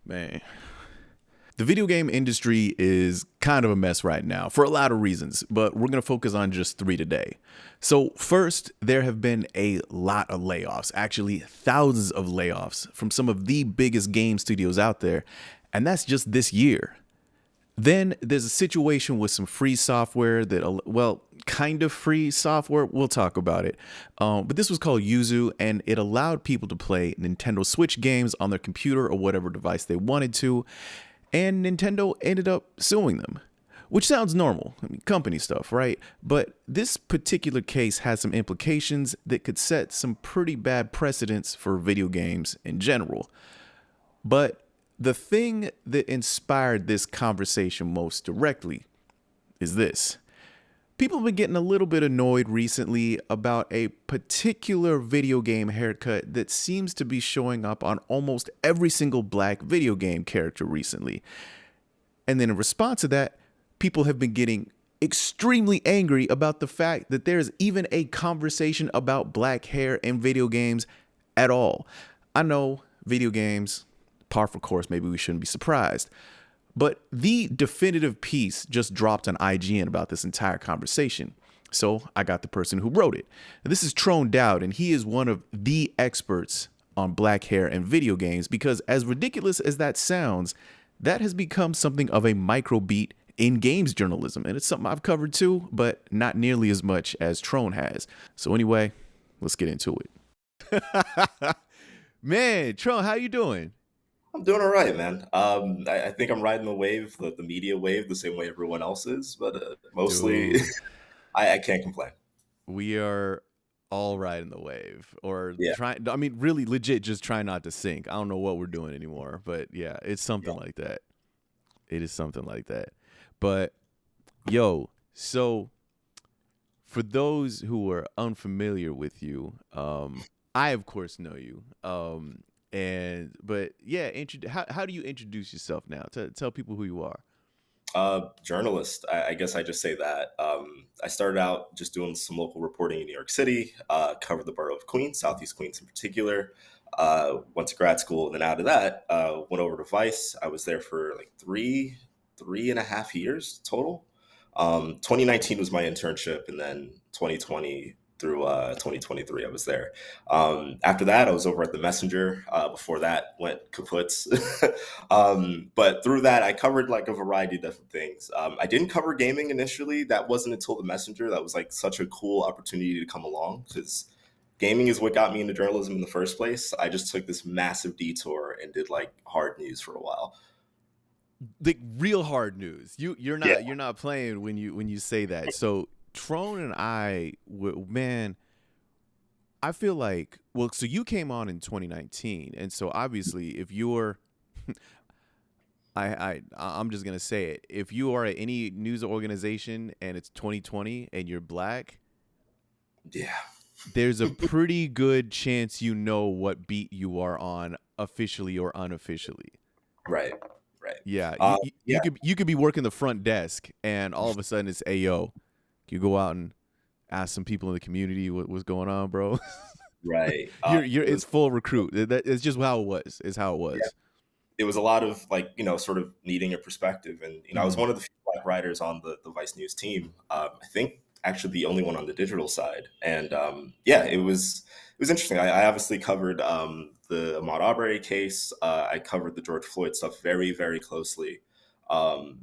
Man, the video game industry is kind of a mess right now for a lot of reasons, but we're going to focus on just three today. So, first, there have been a lot of layoffs, actually, thousands of layoffs from some of the biggest game studios out there, and that's just this year. Then there's a situation with some free software that, well, kind of free software. We'll talk about it. But this was called Yuzu, and it allowed people to play Nintendo Switch games on their computer or whatever device they wanted to. And Nintendo ended up suing them, which sounds normal. I mean, company stuff, right? But this particular case has some implications that could set some pretty bad precedents for video games in general. But the thing that inspired this conversation most directly is this. People have been getting a little bit annoyed recently about a particular video game haircut that seems to be showing up on almost every single black video game character recently. And then in response to that, people have been getting extremely angry about the fact that there's even a conversation about black hair in video games at all. I know video games, par for course, maybe we shouldn't be surprised. But the definitive piece just dropped on IGN about this entire conversation. So I got the person who wrote it. This is Trone Dowd, and he is one of the experts on black hair and video games because, as ridiculous as that sounds, that has become something of a microbeat in games journalism. And it's something I've covered too, but not nearly as much as Trone has. So anyway, let's get into it. Man, Trone, how you doing? I'm doing all right, man. I think I'm riding the wave, the media wave, the same way everyone else is, but mostly Dude, I can't complain. we are all riding the wave or Yeah, trying. I mean, really legit, just try not to sink. I don't know what we're doing anymore, but yeah, it's yeah. something like that. It is something like that. But yo, so for those who are unfamiliar with you, I of course know you. And but yeah, how do you introduce yourself now? Tell people who you are. Journalist. I guess I just say that. I started out just doing some local reporting in New York City, covered the borough of Queens, Southeast Queens in particular. Went to grad school, and then out of that, went over to Vice. I was there for like three and a half years total. 2019 was my internship, and then 2020 through 2023, I was there. After that, I was over at the Messenger. Before that, went kaputs. But through that, I covered like a variety of different things. I didn't cover gaming initially. That wasn't until the Messenger. That was like such a cool opportunity to come along because gaming is what got me into journalism in the first place. I just took this massive detour and did like hard news for a while. Like real hard news. You're Yeah. not playing when you say that. So Trone and man, I feel like well, so you came on in 2019, and so obviously if you're I'm just gonna say it. If you are at any news organization and it's 2020 and you're black, Yeah. there's a pretty good chance you know what beat you are on officially or unofficially. Right. Right. Yeah, Yeah. you could be working the front desk and all of a sudden it's Ayo. You go out and ask some people in the community what's going on, bro. Right. You're It was it's full recruit. It's just how it was. It's how it yeah. was. It was a lot of like sort of needing a perspective, and I was Mhm. one of the few black writers on the Vice News team. I think actually the only one on the digital side, and yeah, it was interesting. I obviously covered the Ahmaud Arbery case. I covered the George Floyd stuff very very closely.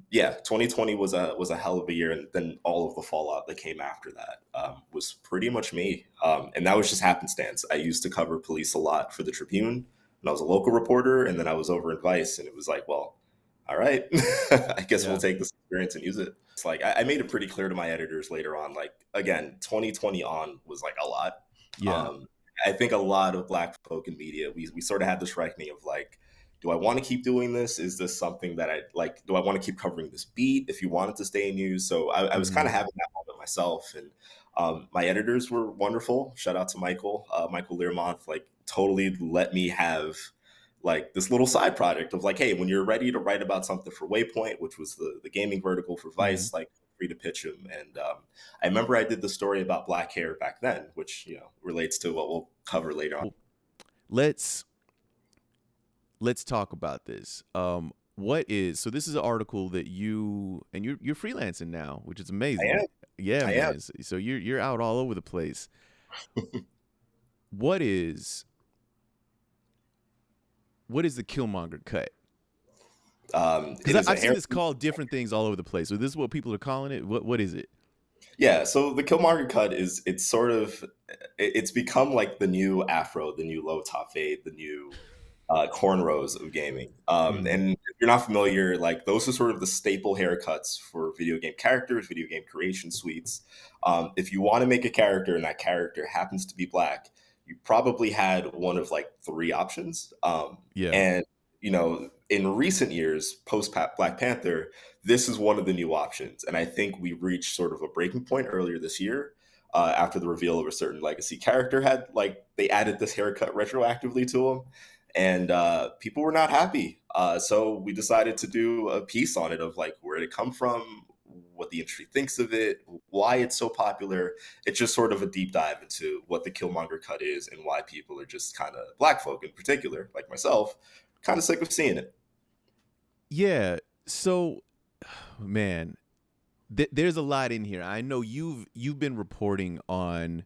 Yeah, 2020 was a hell of a year, and then all of the fallout that came after that was pretty much me, and that was just happenstance. I used to cover police a lot for the Tribune when I was a local reporter, and then I was over in Vice, and it was like, well, all right, I guess we'll Yeah. take this experience and use it. It's like I made it pretty clear to my editors later on, like again, 2020 on was like a lot. Yeah. Um, I think a lot of Black folk in media, we sort of had this reckoning of like, do I want to keep doing this? Is this something that I like? Do I want to keep covering this beat? If you wanted to stay in news, so I was kind Mhm. of having that moment myself, and my editors were wonderful. Shout out to Michael Learmonth, like totally let me have like this little side project of like, hey, when you're ready to write about something for Waypoint, which was the gaming vertical for Mhm. Vice, like free to pitch him. And I remember I did the story about black hair back then, which relates to what we'll cover later on. Well, let's let's talk about this. What is so? This is an article that you're freelancing now, which is I am. amazing. Yeah, I am. man. So you're out all over the place. What is what is the Killmonger cut? It Because is a I've seen hair. this called different things all over the place. So this is what people are calling it. What is it? Yeah, so the Killmonger cut is it's sort of it's become like the new afro, the new low top fade, the new cornrows of gaming. Mm, And if you're not familiar, like those are sort of the staple haircuts for video game characters, video game creation suites. If you want to make a character and that character happens to be black, you probably had one of like three options. yeah. And in recent years, post Black Panther, this is one of the new options. And I think we reached sort of a breaking point earlier this year. After the reveal of a certain legacy character had like they added this haircut retroactively to him, and people were not happy. So we decided to do a piece on it of like where did it come from, what the industry thinks of it, why it's so popular. It's just sort of a deep dive into what the Killmonger cut is and why people are just kind of black folk in particular, like myself, kind of sick of seeing it. Yeah. So, man, there's a lot in here. I know you've been reporting on.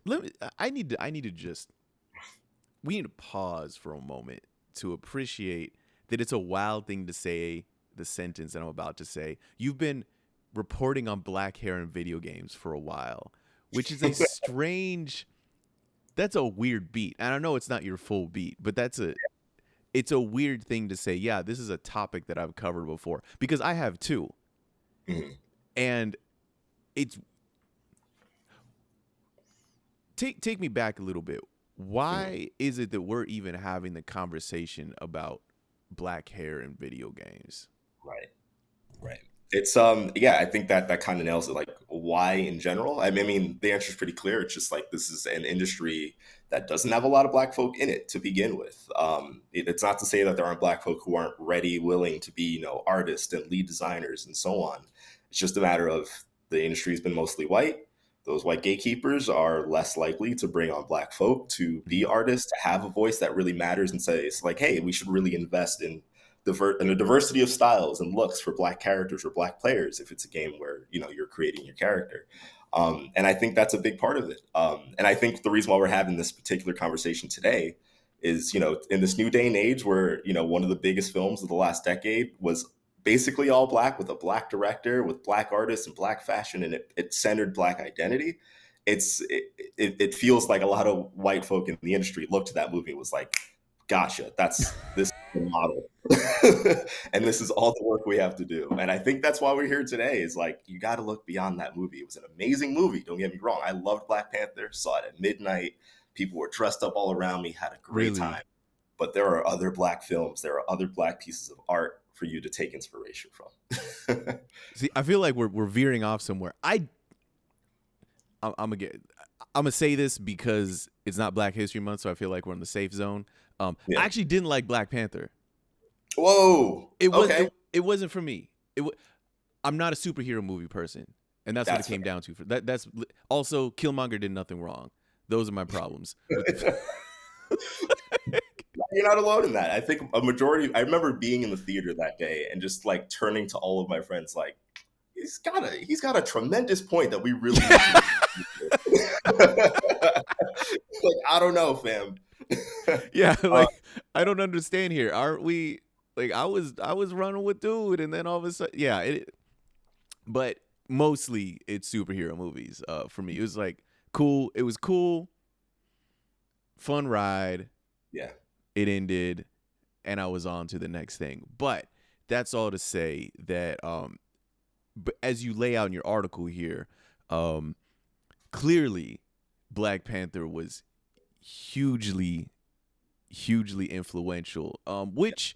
Let me, I need to just we need to pause for a moment to appreciate that it's a wild thing to say the sentence that I'm about to say. You've been reporting on black hair in video games for a while, which is a strange that's a weird beat. And I know it's not your full beat, but it's a weird thing to say, yeah, this is a topic that I've covered before because I have too. Mhm. And it's take me back a little bit. Mhm. Why is it that we're even having the conversation about black hair in video games? Right. Right. It's yeah, I think that kind of nails it. Like why in general? I mean, the answer is pretty clear. It's just like this is an industry that doesn't have a lot of black folk in it to begin with. It's not to say that there aren't black folk who aren't ready, willing to be, artists and lead designers and so on. It's just a matter of the industry's been mostly white. Those white gatekeepers are less likely to bring on black folk to be Mhm. artists, to have a voice that really matters and say it's like, hey, we should really invest in a diversity of styles and looks for black characters or black players if it's a game where you're creating your character. And I think that's a big part of it. And I think the reason why we're having this particular conversation today is in this new day and age where one of the biggest films of the last decade was basically all black with a black director with black artists and black fashion, and it centered black identity. It feels like a lot of white folk in the industry looked to that movie and was like, gotcha, this is the model. And this is all the work we have to do. And I think that's why we're here today is like, you got to look beyond that movie. It was an amazing movie. Don't get me wrong. I loved Black Panther, saw it at midnight. People were dressed up all around me, had a great Really? time. But there are other black films, there are other black pieces of art for you to take inspiration from. See, I feel like we're veering off somewhere. I'm gonna I'm gonna say this because it's not Black History Month, so I feel like we're in the safe zone. I Yeah. actually didn't like Black Panther. Whoa. It was Okay. it wasn't for me. I'm not a superhero movie person, and that's what it That's came down to. For that, that's also Killmonger did nothing wrong. Those are my problems with the. fair. You're not alone in that. I think a majority. I remember being in the theater that day and just like turning to all of my friends, like he's got a tremendous point that we really need to look into. Like I don't know, fam. Yeah, uh, like I don't understand here. Aren't we like I was running with dude, and then all of a sudden, yeah. But mostly it's superhero movies. For me, it was like cool. It was cool, fun ride. yeah, It ended, and I was on to the next thing. But that's all to say that but as you lay out in your article here, um, clearly Black Panther was hugely, hugely influential. Which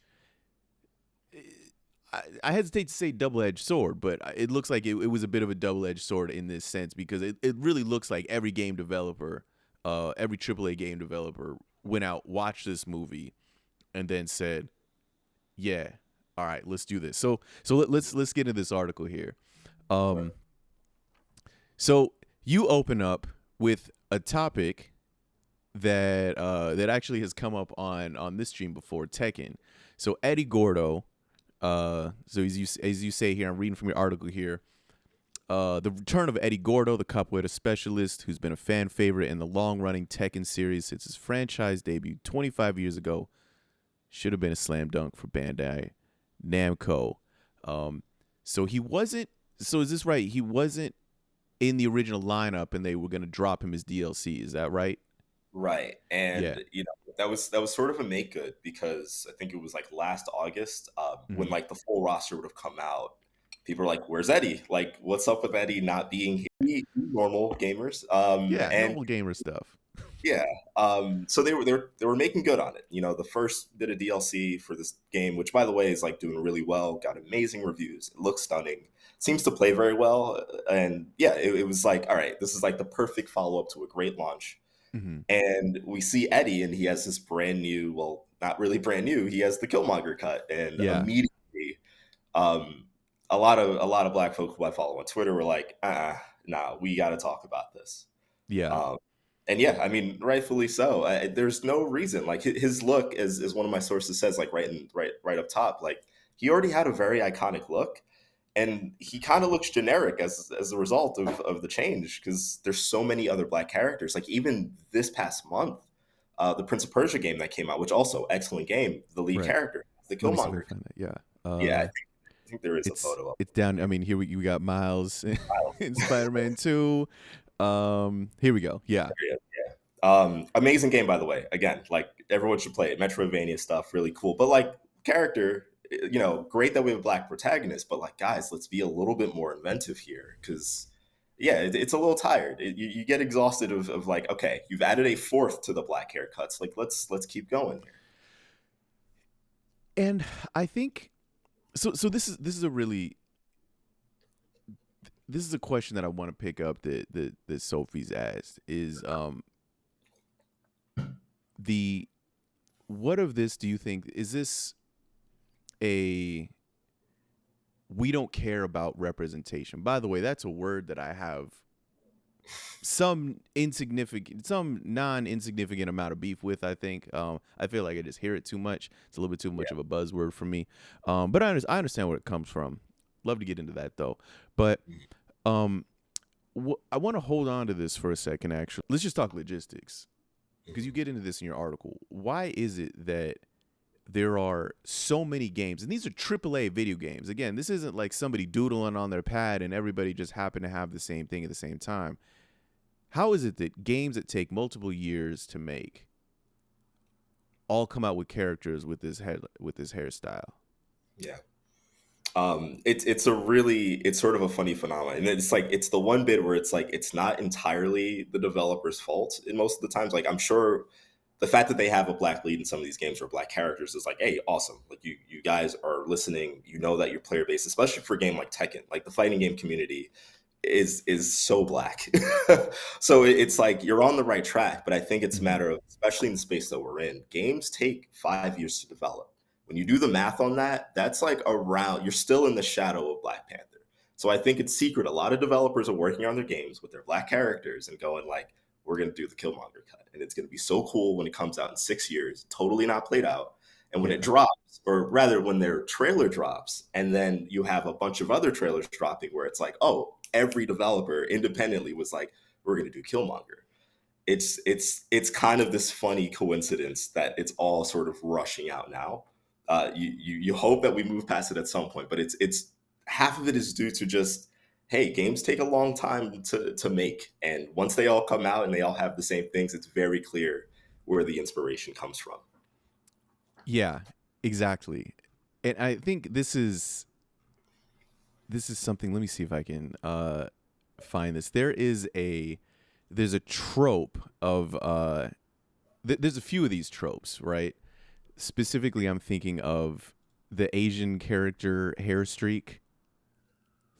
I hesitate to say double-edged sword, but it looks like it was a bit of a double-edged sword in this sense because it really looks like every game developer, every AAA game developer went out, watched this movie, and then said, "Yeah, all right, let's do this." So let's get into this article here. right. Um, so you open up with a topic that actually has come up on this stream before, Tekken. So Eddie Gordo, so as you say here, I'm reading from your article here. The return of Eddie Gordo, the capoeira specialist who's been a fan favorite in the long-running Tekken series since his franchise debut 25 years ago, should have been a slam dunk for Bandai Namco. Um, so he wasn't. So is this right? He wasn't in the original lineup, and they were going to drop him as DLC. Is that right? Right. Yeah. And that was sort of a make good because I think it was like last August, when Hmm. like the full roster would have come out. People are like, "Where's Eddie? Like, what's up with Eddie not being here?" Normal gamers. Yeah. And Normal gamer stuff. yeah, so they were making good on it. The first bit of DLC for this game, which by the way is like doing really well, got amazing reviews. It looks stunning, seems to play very well, and yeah, it was like, all right, this is like the perfect follow up to a great launch. Hmm. And we see Eddie, and he has this brand new, well, not really brand new. He has the Killmonger cut, and Yeah. immediately, um, a lot of black folk who I follow on Twitter were like, nah, we got to talk about this. Yeah. Um, and yeah, I mean, rightfully so. There's no reason. Like his look, as one of my sources says, like right up top, like he already had a very iconic look, and he kind of looks generic as a result of the change because there's so many other black characters. Like even this past month, the Prince of Persia game that came out, which also excellent game, the lead Right. character, the Let me see if I Killmonger. can find that. Yeah. Yeah, I think there is a It's photo of it's down. I mean, here we got Miles in it. Spider-Man 2. Here we go. Yeah. Yeah. Amazing game, by the way. Again, like everyone should play it. Metroidvania stuff, really cool. But like character, great that we have a black protagonist. But like, guys, let's be a little bit more inventive here, because yeah, it's a little tired. You get exhausted of like, okay, you've added a fourth to the black haircuts. Like, let's keep going here. And I think so. So this is a really this is a question that I want to pick up that Sophie's asked is the what of this do you think is this a we don't care about representation? By the way, that's a word that I have some non-insignificant amount of beef with. I think I feel like I just hear it too much. It's a little bit too much Yeah. of a buzzword for me. But I understand where it comes from. Love to get into that though. But um, I want to hold on to this for a second. Actually, let's just talk logistics because you get into this in your article. Why is it that there are so many games, and these are AAA video games? Again, this isn't like somebody doodling on their pad and everybody just happened to have the same thing at the same time. How is it that games that take multiple years to make all come out with characters with this hairstyle? Yeah. It's sort of a funny phenomenon, and it's like it's the one bit where it's like it's not entirely the developer's fault in most of the times. Like I'm sure the fact that they have a black lead in some of these games or black characters is like, hey, awesome. Like you guys are listening. You know that your player base, especially for a game like Tekken, like the fighting game community, is so black. So it's like you're on the right track, but I think it's a Mm-hmm. matter of, especially in the space that we're in, games take 5 years to develop. When you do the math on that, that's like around, you're still in the shadow of Black Panther. So I think it's secret. A lot of developers are working on their games with their black characters and going like, we're going to do the Killmonger cut. And it's going to be so cool when it comes out in 6 years, totally not played out. And when it Yeah. drops, or rather when their trailer drops, and then you have a bunch of other trailers dropping where it's like, oh, every developer independently was like, we're going to do Killmonger. It's kind of this funny coincidence that it's all sort of rushing out now. You hope that we move past it at some point, but it's half of it is due to just, hey, games take a long time to make, and once they all come out and they all have the same things, it's very clear where the inspiration comes from. Yeah, exactly. And I think this is something. Let me see if I can find this. There's a trope of there's a few of these tropes, right? Specifically, I'm thinking of the Asian character hair streak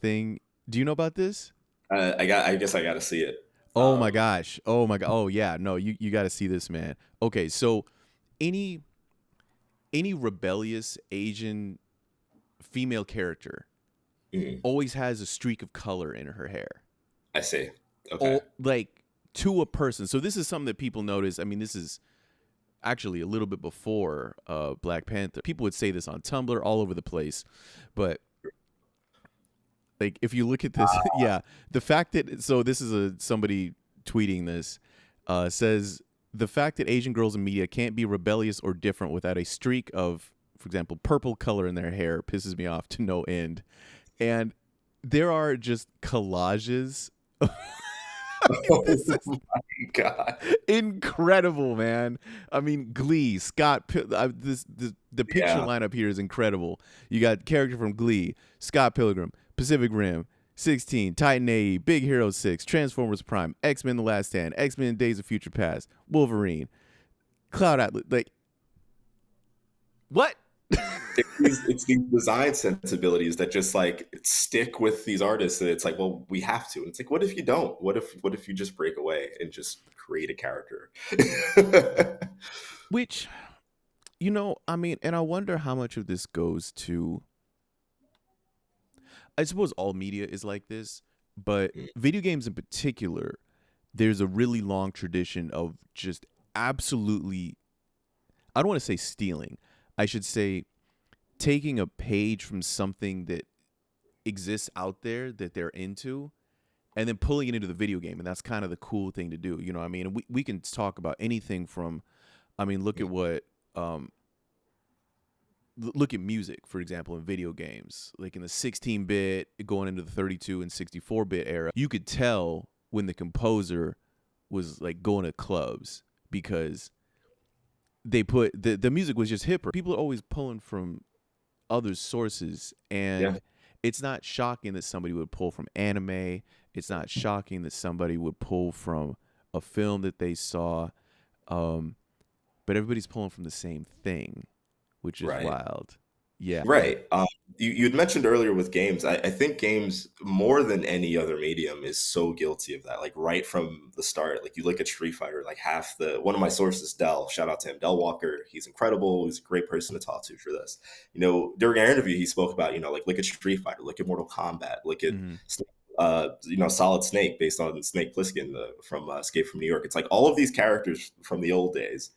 thing. Do you know about this? I guess I got to see it. Oh my Um, gosh. Oh my god. Oh yeah. No, you got to see this, man. Okay, so any rebellious Asian female character mhm, always has a streak of color in her hair. I see. Okay. Oh, like to a person. So this is something that people notice. I mean, this is actually a little bit before Black Panther. People would say this on Tumblr, all over the place, but like if you look at this, yeah, the fact that so this is a somebody tweeting this says the fact that Asian girls in media can't be rebellious or different without a streak of, for example, purple color in their hair pisses me off to no end. And there are just collages. This Oh is my God. incredible, man. I mean, Glee, the picture Yeah. lineup here is incredible. You got character from Glee, Scott Pilgrim, Pacific Rim, 16, Titan AE, Big Hero 6, Transformers Prime, X-Men The Last Stand, X-Men Days of Future Past, Wolverine, Cloud Atlas. Like, what? It's these design sensibilities that just like stick with these artists, and it's like, well, we have to. And it's like, what if you don't? What if you just break away and just create a character? Which, you know, I mean, and I wonder how much of this goes to, I suppose all media is like this, but video games in particular, there's a really long tradition of just absolutely, I don't want to say stealing, I should say taking a page from something that exists out there that they're into and then pulling it into the video game. And that's kind of the cool thing to do. You know what I mean? And we can talk about anything from, I mean, look at what, look at music, for example, in video games, like in the 16-bit going into the 32 and 64-bit era, you could tell when the composer was like going to clubs because they put the music was just hipper. People are always pulling from other sources, Yeah. and it's not shocking that somebody would pull from anime. It's not shocking that somebody would pull from a film that they saw, but everybody's pulling from the same thing, which is Right. wild. Yeah. Right. You had mentioned earlier with games. I think games, more than any other medium, is so guilty of that. Like right from the start, like you look at Street Fighter, like half the one of my sources, Dell, shout out to him, Dell Walker. He's incredible. He's a great person to talk to for this. During our interview, he spoke about, like look at Street Fighter, look at Mortal Kombat, look at Hmm. Solid Snake based on Snake Plissken from Escape from New York. It's like all of these characters from the old days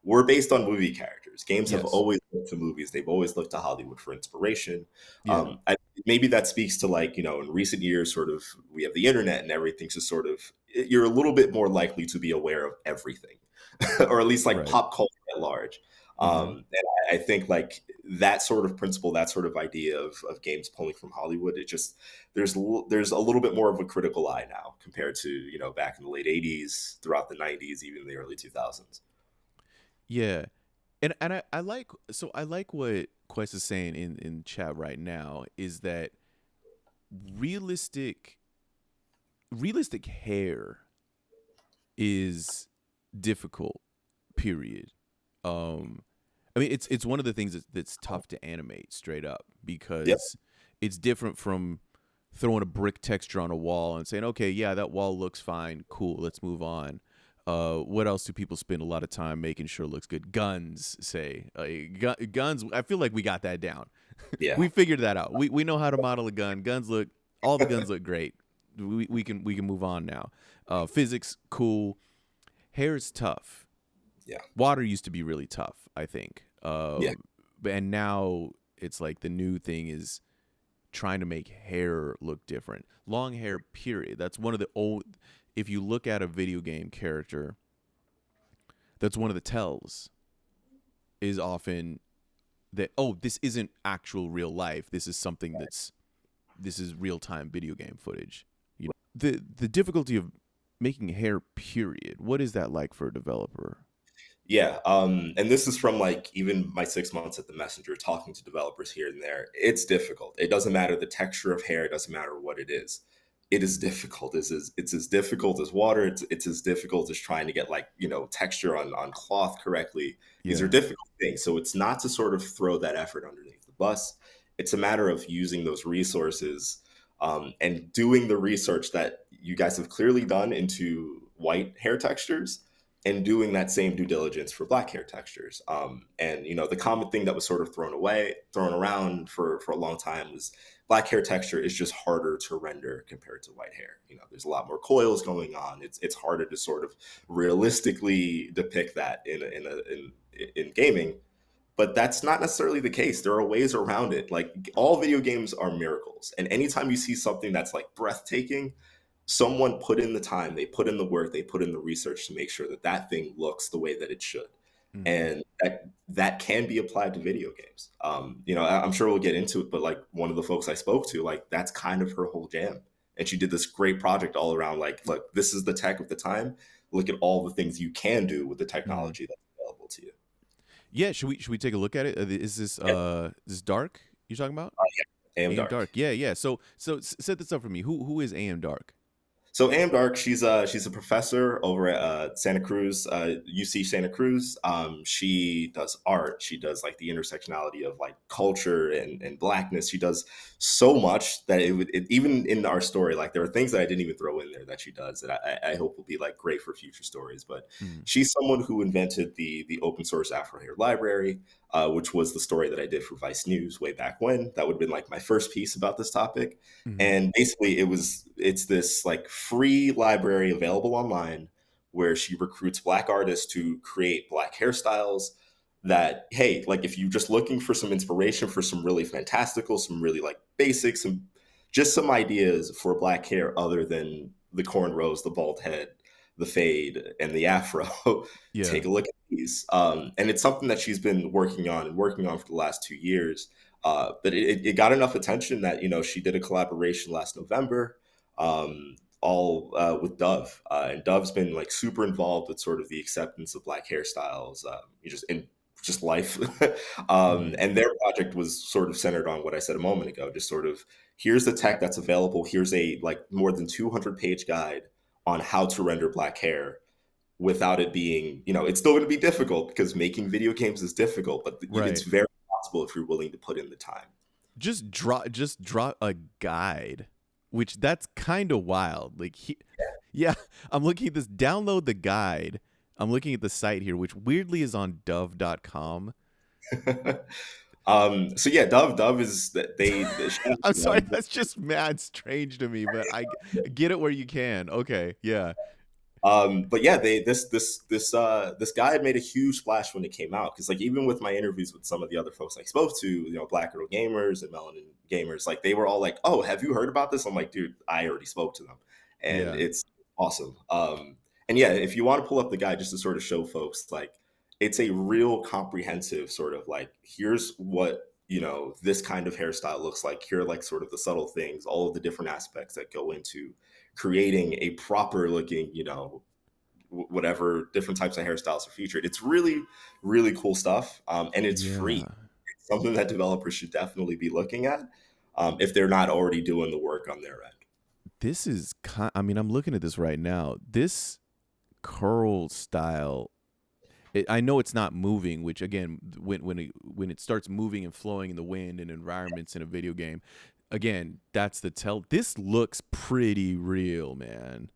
were based on movie characters. Games have Yes. always looked to movies. They've always looked to Hollywood for inspiration. Yeah. Maybe that speaks to like, in recent years, sort of we have the internet and everything. So sort of you're a little bit more likely to be aware of everything, or at least like Right. pop culture at large. Hmm. And I think like that sort of principle, that sort of idea of games pulling from Hollywood, it just there's a little bit more of a critical eye now compared to back in the late '80s, throughout the '90s, even the early 2000s. Yeah. And I like, so I like what Quest is saying in chat right now is that realistic realistic hair is difficult, period. um I mean, it's one of the things that's tough to animate straight up Yep. because it's different from throwing a brick texture on a wall and saying, okay, yeah, that wall looks fine, cool, let's move on. What else do people spend a lot of time making sure looks good? Guns, say, guns. I feel like we got that down. Yeah. We figured that out. We know how to model a gun. Guns look, all the guns look great. We can move on now. Physics, cool. Hair is tough. Yeah. Water used to be really tough, I think. Yeah. And now it's like the new thing is trying to make hair look different. Long hair, period. That's one of the old. If you look at a video game character, that's one of the tells. Is often that, oh, this isn't actual real life. This is something this is real time video game footage. The difficulty of making hair, period. What is that like for a developer? Yeah, and this is from like even my 6 months at the Messenger, talking to developers here and there. It's difficult. It doesn't matter the texture of hair. It doesn't matter what it is. It is difficult. It's as difficult as water. It's as difficult as trying to get like texture on cloth correctly. These are Yeah. difficult things. So it's not to sort of throw that effort underneath the bus. It's a matter of using those resources, and doing the research that you guys have clearly done into white hair textures, and doing that same due diligence for black hair textures. And the common thing that was sort of thrown around for a long time was black hair texture is just harder to render compared to white hair. There's a lot more coils going on. It's harder to sort of realistically depict that in gaming. But that's not necessarily the case. There are ways around it. Like, all video games are miracles, and anytime you see something that's like breathtaking, someone put in the time, they put in the work, they put in the research to make sure that that thing looks the way that it should. Mm-hmm. And that can be applied to video games. I'm sure we'll get into it, but like, one of the folks I spoke to, like, that's kind of her whole jam. And she did this great project all around, like, look, this is the tech of the time. Look at all the things you can do with the Mm-hmm. technology that's available to you. Yeah, should we take a look at it? Yeah, Is this Dark you're talking about? yeah. AM AM Dark. Dark. Yeah, yeah. So set this up for me. Who is AM Dark? So Am Dark, she's a professor over at Santa Cruz, UC Santa Cruz. She does art. She does like the intersectionality of like culture and blackness. She does so much that even in our story, like, there are things that I didn't even throw in there that she does that I hope will be like great for future stories. But Mm-hmm. she's someone who invented the open source Afro Hair Library, which was the story that I did for Vice News way back when. That would have been like my first piece about this topic. Mm-hmm. And basically it's this like free library available online where she recruits black artists to create black hairstyles that, hey, like, if you're just looking for some inspiration for some really fantastical, some really like basic, some ideas for black hair other than the cornrows, the bald head, the fade, and the afro, Yeah. take a look at these. And it's something that she's been working on for the last 2 years. But it got enough attention that she did a collaboration last November, all with Dove, and Dove's been like super involved with sort of the acceptance of black hairstyles, just life. Mm-hmm. And their project was sort of centered on what I said a moment ago, just sort of, here's the tech that's available. Here's a like more than 200-page guide on how to render black hair without it being, it's still going to be difficult because making video games is difficult, but it's Right. very possible if you're willing to put in the time. Just draw a guide, which that's kind of wild. Yeah, I'm looking at this. Download the guide. I'm looking at the site here, which weirdly is on dove.com. So yeah, Dove is that I'm sorry, that's just mad strange to me, but I get it where you can. Okay, yeah. But yeah, this guy had made a huge splash when it came out, because like, even with my interviews with some of the other folks I spoke to, Black Girl Gamers and Melanin Gamers, like, they were all like, "Oh, have you heard about this?" I'm like, "Dude, I already spoke to them, and Yeah. it's awesome." And yeah, if you want to pull up the guide just to sort of show folks, like, it's a real comprehensive sort of like, here's what this kind of hairstyle looks like. Here are like sort of the subtle things, all of the different aspects that go into creating a proper looking, whatever different types of hairstyles are featured. It's really, really cool stuff. And it's free. Yeah. It's something that developers should definitely be looking at, if they're not already doing the work on their end. I mean, I'm looking at this right now. This curl style, I know it's not moving, which again, when it starts moving and flowing in the wind and environments in a video game, again, that's the tell. This looks pretty real, man.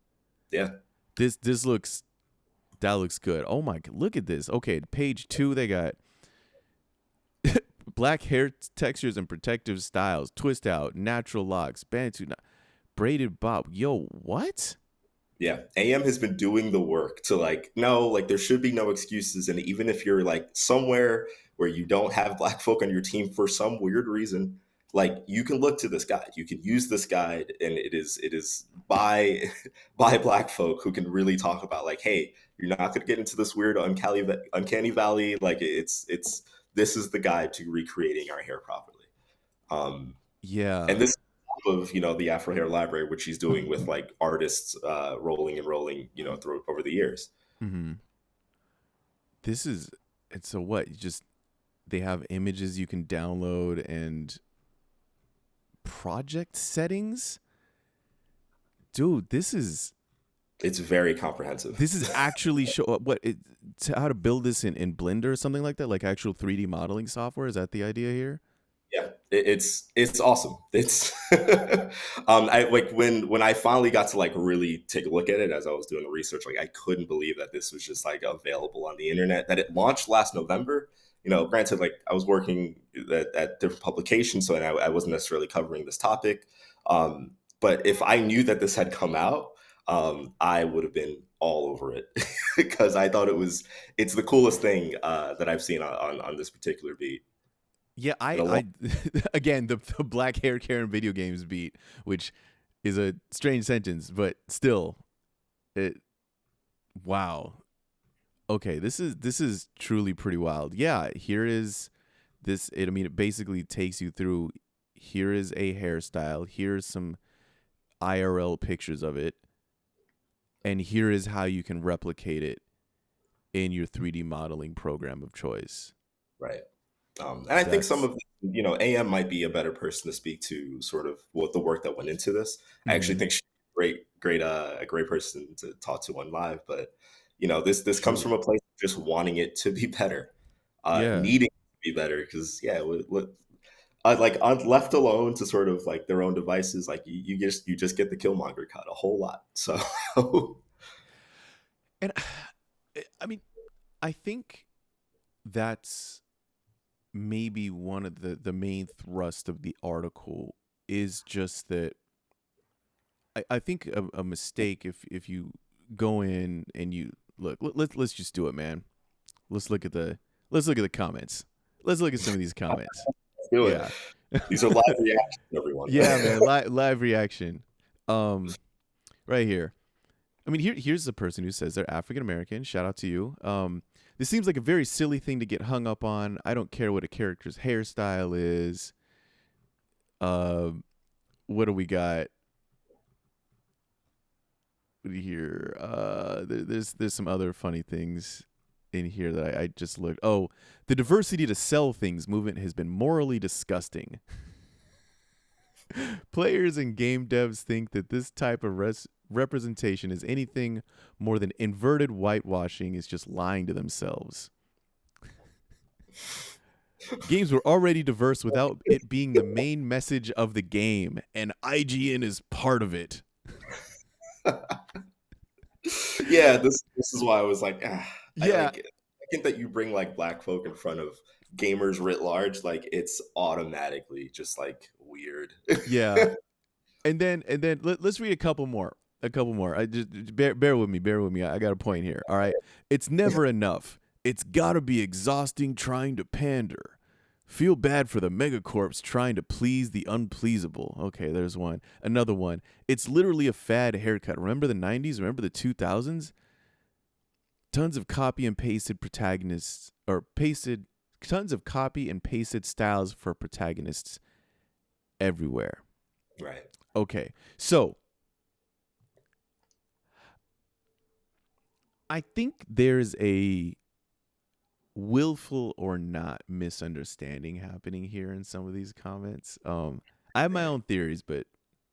Yeah. This looks that looks good. Oh my god, look at this. Okay, page 2, they got black hair textures and protective styles, twist out, natural locks, bantu, braided bob. Yo, what? Yeah, AM has been doing the work to like, no, like, there should be no excuses. And even if you're like somewhere where you don't have black folk on your team for some weird reason, like, you can look to this guide. You can use this guide, and it is by by black folk who can really talk about like, hey, you're not going to get into this weird uncanny valley. Like, it's this is the guide to recreating our hair properly. Um, Yeah. and this of the Afro Hair Library, which she's doing with like artists, rolling and rolling, through over the years. Mm-hmm. This is it's so what? You just they have images you can download and project settings. Dude, It's very comprehensive. this is actually show how to build this in Blender or something like that, like actual 3D modeling software. Is that the idea here? Yeah, it's awesome. It's I like when I finally got to like really take a look at it as I was doing the research, like I couldn't believe that this was just like available on the internet, that it launched last November. You know, granted, like I was working at different publications, so I wasn't necessarily covering this topic. But if I knew that this had come out, I would have been all over it because I thought it's the coolest thing that I've seen on this particular beat Yeah, in a long. I again the black hair Karen video games beat, which is a strange sentence, but still, it wow. Okay, this is truly pretty wild. Yeah, here is this. I mean, it basically takes you through. Here is a hairstyle. Here's some IRL pictures of it, and here is how you can replicate it in your 3D modeling program of choice. Right. And I think some That's of, AM might be a better person to speak to sort of what the work that went into this. I actually mm-hmm. think she's a great person to talk to on live. But, this comes True. from a place of just wanting it to be better, Yeah. needing it to be better. Because, yeah, like left alone to sort of like their own devices, like you just get the killmonger cut a whole lot. So, And I mean, I think that's maybe one of the main thrust of the article is just that I think a mistake if you go in and you look let's just do it, man. Let's look at the let's look at the comments. Let's look at some of these comments. let's do it. Yeah. These are live reactions, everyone. Yeah, man. Live reaction. Um, right here. I mean, here's the person who says they're African American. Shout out to you. This seems like a very silly thing to get hung up on. I don't care what a character's hairstyle is. What do we got here? There's some other funny things in here that I just looked. Oh, the diversity to sell things movement has been morally disgusting. Players and game devs think that this type of representation is anything more than inverted whitewashing is just lying to themselves. Games were already diverse without it being the main message of the game, and IGN is part of it. Yeah, this is why I was like, Yeah, I think that you bring like black folk in front of gamers writ large, like it's automatically just like weird. yeah. And then let's read a couple more. A couple more. I just bear with me. Bear with me. I got a point here. All right. It's never enough. It's got to be exhausting trying to pander. Feel bad for the megacorps trying to please the unpleasable. Okay, there's one. Another one. It's literally a fad haircut. Remember the 90s? Remember the 2000s? Tons of copy and pasted protagonists or pasted tons of copy and pasted styles for protagonists everywhere. Right. Okay. So, I think there's a willful or not misunderstanding happening here in some of these comments. I have my own theories, but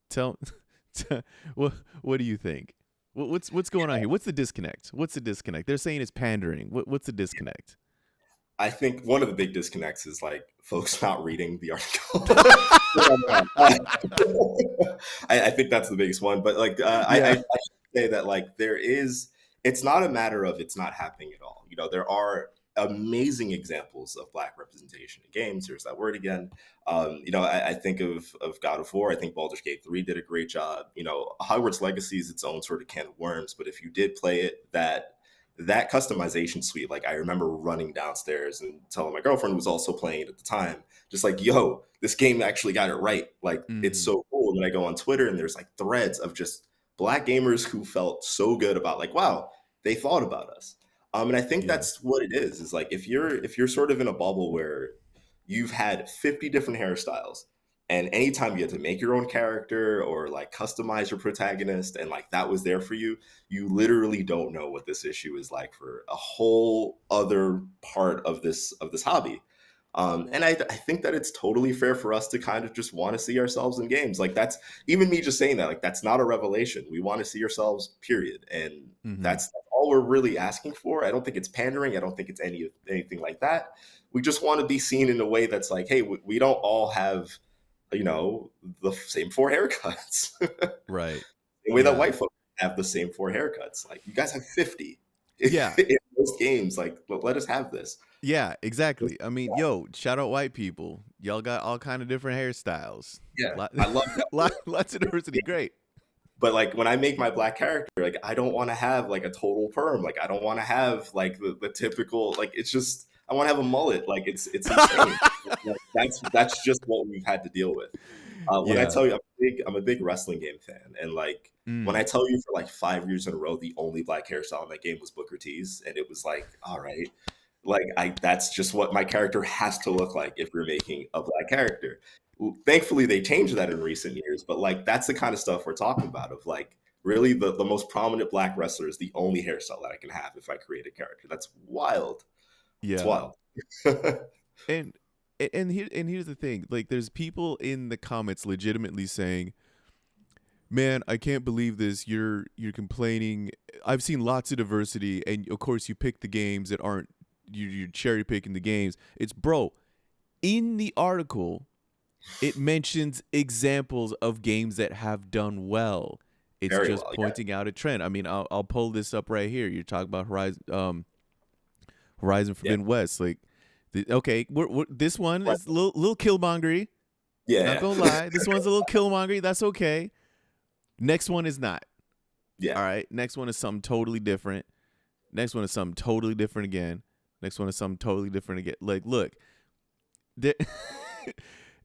tell, what do you think? What's going on here? What's the disconnect? What's the disconnect? They're saying it's pandering. What's the disconnect? I think one of the big disconnects is like folks not reading the article. I think that's the biggest one. But like, I Yeah. should say that like it's not a matter of it's not happening at all. There are amazing examples of black representation in games. Here's that word again. I think of God of War. I think Baldur's Gate 3 did a great job. Hogwarts Legacy is its own sort of can of worms. But if you did play it, that customization suite, like I remember running downstairs and telling my girlfriend, who was also playing it at the time, just like, yo, this game actually got it right. Like, it's Mm-hmm. so cool. And then I go on Twitter and there's like threads of just black gamers who felt so good about like, wow, they thought about us. And I think Yeah. that's what it is like if you're sort of in a bubble where you've had 50 different hairstyles, and anytime you had to make your own character or like customize your protagonist, and like that was there for you, you literally don't know what this issue is like for a whole other part of this hobby. And I think that it's totally fair for us to kind of just want to see ourselves in games. Like even me just saying that, like that's not a revelation. We want to see ourselves, period. And Mm-hmm. that's all we're really asking for. I don't think it's pandering. I don't think it's anything like that. We just want to be seen in a way that's like, hey, we don't all have, you know, the same four haircuts. Right. The way that Yeah. white folks have the same four haircuts. Like, you guys have 50 Yeah. in most games. Like, let us have this. Yeah, exactly. I mean, yo, shout out white people. Y'all got all kind of different hairstyles. Yeah, Lot, I love that. lots of diversity. Great. But like when I make my black character, like I don't want to have like a total perm. Like I don't want to have like the typical, like it's just I want to have a mullet. Like it's insane. Like, that's just what we've had to deal with. When I Yeah. tell you I'm a big wrestling game fan, and like when I Mm. tell you for like 5 years in a row, the only black hairstyle in that game was Booker T's, and it was like, all right, like I that's just what my character has to look like if you're making a black character. Thankfully, they changed that in recent years, but like that's the kind of stuff we're talking about. Of like really the most prominent black wrestler is the only hairstyle that I can have if I create a character. That's wild. It's Yeah. wild. And here's the thing. Like there's people in the comments legitimately saying, "Man, I can't believe this. You're complaining. I've seen lots of diversity and of course you pick the games that aren't you're cherry picking the games." It's bro, in the article it mentions examples of games that have done well. It's Very just well. Yeah. pointing out a trend. I mean, I'll pull this up right here. You're talking about Horizon Yeah. Forbidden West. Like, okay, this one is a little killmongery. Not Yeah. gonna lie, this one's a little killmongery. That's okay. Next one is not. Yeah. All right. Next one is something totally different. Next one is something totally different again. Next one is something totally different again. Like, look, there,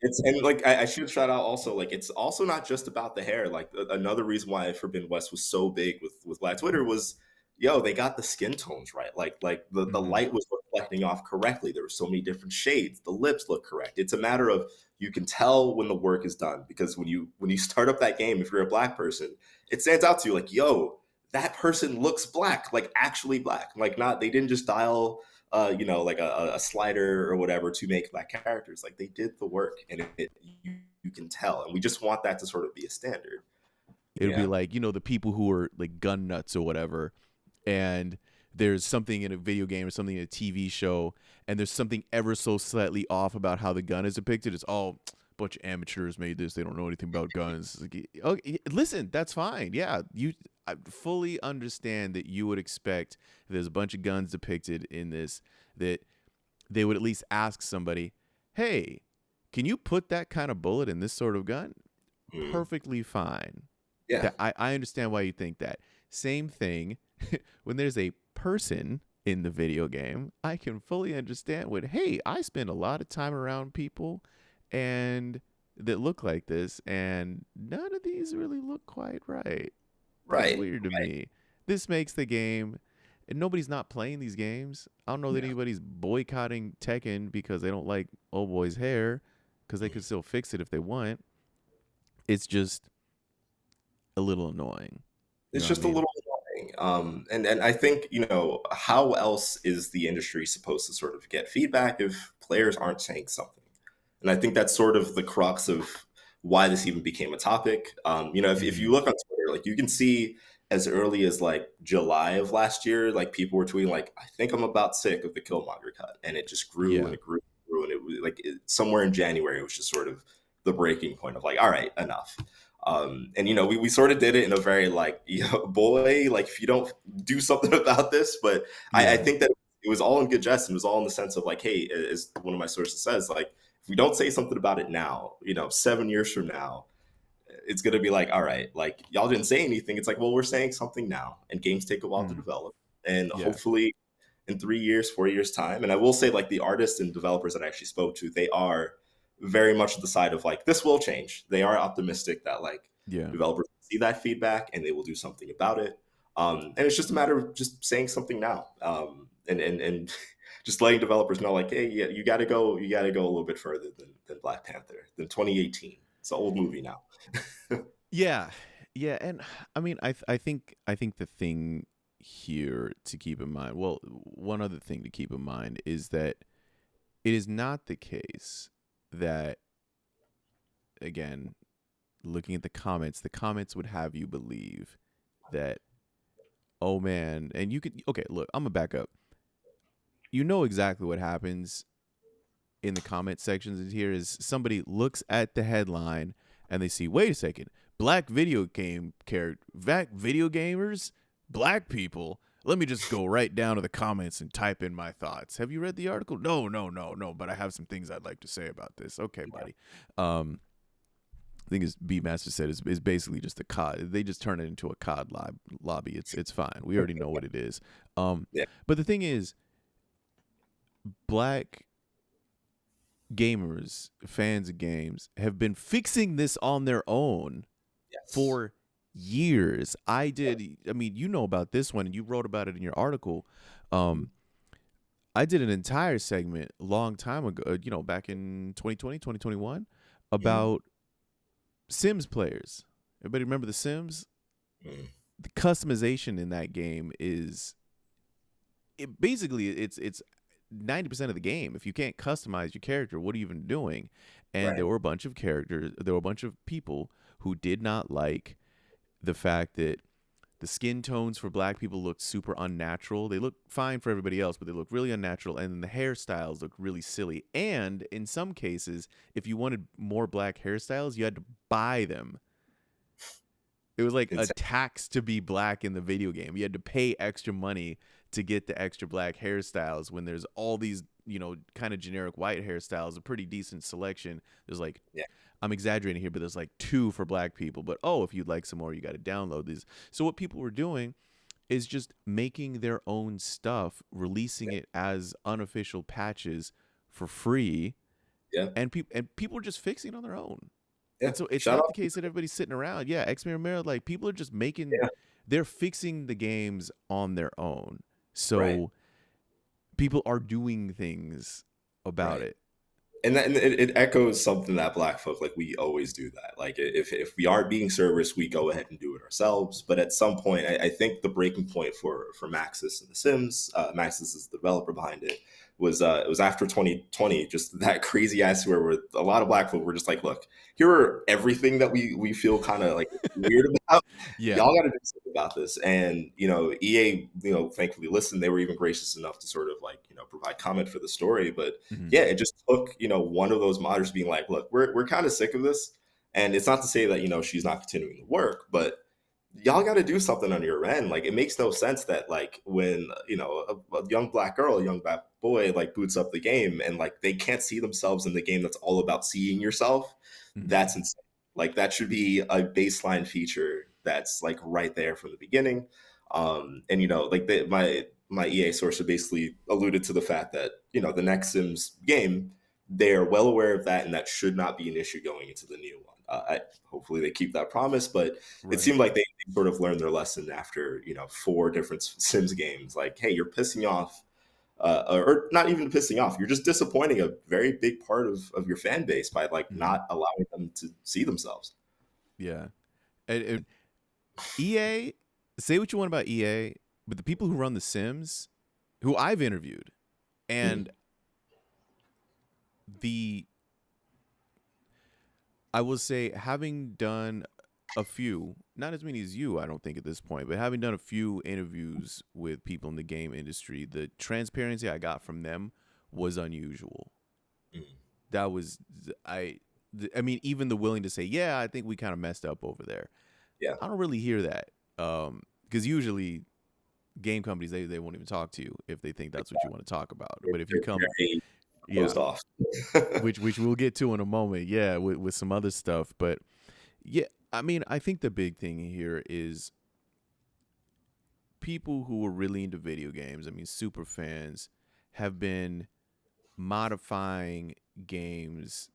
It's and like I should shout out also like it's also not just about the hair. Like another reason why Forbidden West was so big with Black Twitter was, yo, they got the skin tones right. Like the Mhm. light was reflecting off correctly. There were so many different shades. The lips look correct. It's a matter of you can tell when the work is done because when you start up that game, if you're a black person, it stands out to you like, yo, that person looks black, like actually black. Like not they didn't just dial like a slider or whatever to make black characters. Like they did the work, and you can tell, and we just want that to sort of be a standard. It'll be Yeah, like, the people who are like gun nuts or whatever, and there's something in a video game or something in a TV show, and there's something ever so slightly off about how the gun is depicted. It's all a bunch of amateurs made this. They don't know anything about guns. Like, okay, listen, that's fine. Yeah, I fully understand that you would expect if there's a bunch of guns depicted in this that they would at least ask somebody, "Hey, can you put that kind of bullet in this sort of gun?" mm, Perfectly fine. yeah, That I understand why you think that. Same thing when there's a person in the video game, I can fully understand what, hey, I spend a lot of time around people and that look like this and none of these really look quite right. That's right, weird to me. This makes the game and nobody's not playing these games. I don't know that yeah, anybody's boycotting Tekken because they don't like old boy's hair because they could still fix it if they want. It's just a little annoying. You it's know what I just a mean? little annoying. And I think how else is the industry supposed to sort of get feedback if players aren't saying something? And I think that's sort of the crux of why this even became a topic. If you Mm-hmm. look on Twitter, like you can see as early as like July of last year, like people were tweeting like, "I think I'm about sick of the Killmonger cut," and it just grew and Yeah. it grew and grew, and it was like somewhere in January, it was just sort of the breaking point of like, all right, enough. And we sort of did it in a very like, boy, like if you don't do something about this, but I Yeah. think that it was all in good jest and it was all in the sense of like, hey, as one of my sources says, like if we don't say something about it now, 7 years from now, it's gonna be like, all right, like y'all didn't say anything. It's like, well, we're saying something now, and games take a while to Mm. develop, and Yeah. hopefully in 3 years, 4 years time. And I will say, like the artists and developers that I actually spoke to, they are very much the side of like this will change. They are optimistic that like Yeah. developers see that feedback and they will do something about it. And it's just a matter of just saying something now, and just letting developers know, like, hey, yeah, you got to go a little bit further than Black Panther, than 2018. It's an old movie now. Yeah. Yeah. And I mean, I think the thing here to keep in mind, well, one other thing to keep in mind is that it is not the case that, again, looking at the comments would have you believe that, Oh man, and you could okay. Look, I'm gonna back up. You know exactly what happens in the comment sections here is somebody looks at the headline and they see, wait a second, black video game character, video gamers, black people. Let me just go right down to the comments and type in my thoughts. Have you read the article? No, no, no, no. But I have some things I'd like to say about this. Okay, Yeah. buddy. I think as B Master said, is basically just a COD. They just turn it into a COD lobby. It's fine. We already know what it is. Yeah. But the thing is, black gamers, fans of games, have been fixing this on their own Yes. for years. I mean, you know about this one and you wrote about it in your article. Mhm. I did an entire segment a long time ago, back in 2020, 2021, Mhm. about Sims players. Everybody remember the Sims? Mhm. The customization in that game is basically it's 90% of the game. If you can't customize your character, what are you even doing? And Right. there were a bunch of characters, there were a bunch of people who did not like the fact that the skin tones for black people looked super unnatural. They look fine for everybody else, but they look really unnatural. And then the hairstyles look really silly. And in some cases, if you wanted more black hairstyles, you had to buy them. It was like a Insane. tax to be black in the video game. You had to pay extra money to get the extra black hairstyles when there's all these, kind of generic white hairstyles, a pretty decent selection. There's like, Yeah. I'm exaggerating here, but there's like 2 for black people. But oh, if you'd like some more, you got to download these. So what people were doing is just making their own stuff, releasing Yeah. it as unofficial patches for free, Yeah. and people are just fixing it on their own. Yeah. And so it's Shout not out. the case that everybody's sitting around. Yeah, X Men Romero, like people are just making, Yeah. they're fixing the games on their own. Right. So people are doing things about Right. it. And it echoes something that black folk, like, we always do that. Like, if we aren't being serviced, we go ahead and do it ourselves. But at some point, I think the breaking point for Maxis and the Sims, Maxis is the developer behind it, was it was after 2020, just that crazy ass where a lot of black folk were just like, look, here are everything that we feel kind of like weird about. Yeah. Y'all got to do something about this. And EA, thankfully listened. They were even gracious enough to sort of, like, provide comment for the story. But Hmm. yeah, it just took, one of those modders being like, look, we're kind of sick of this. And it's not to say that, she's not continuing to work, but y'all got to do something on your end. Like, it makes no sense that, like, when, a young black girl, a young black boy, like, boots up the game and, like, they can't see themselves in the game that's all about seeing yourself. Hmm. That's insane. Like, that should be a baseline feature that's, like, right there from the beginning. And, like, my EA source basically alluded to the fact that, the next Sims game, they are well aware of that, and that should not be an issue going into the new one. Hopefully they keep that promise, but it Right. seemed like they sort of learned their lesson after 4 different Sims games. Like, hey, you're pissing off, or not even pissing off. You're just disappointing a very big part of your fan base by, like, Hmm. not allowing them to see themselves. Yeah. And EA, say what you want about EA, but the people who run The Sims, who I've interviewed, Mhm. and the I will say, having done a few, not as many as you, I don't think at this point, but having done a few interviews with people in the game industry, the transparency I got from them was unusual. Mhm. That was I mean, even the willing to say, yeah, I think we kind of messed up over there. Yeah, I don't really hear that, because usually game companies they won't even talk to you if they think that's what you want to talk about. But if you they're come, very yeah, closed off. which we'll get to in a moment, yeah, with some other stuff, but yeah, I mean, I think the big thing here is people who are really into video games, I mean, super fans, have been modifying games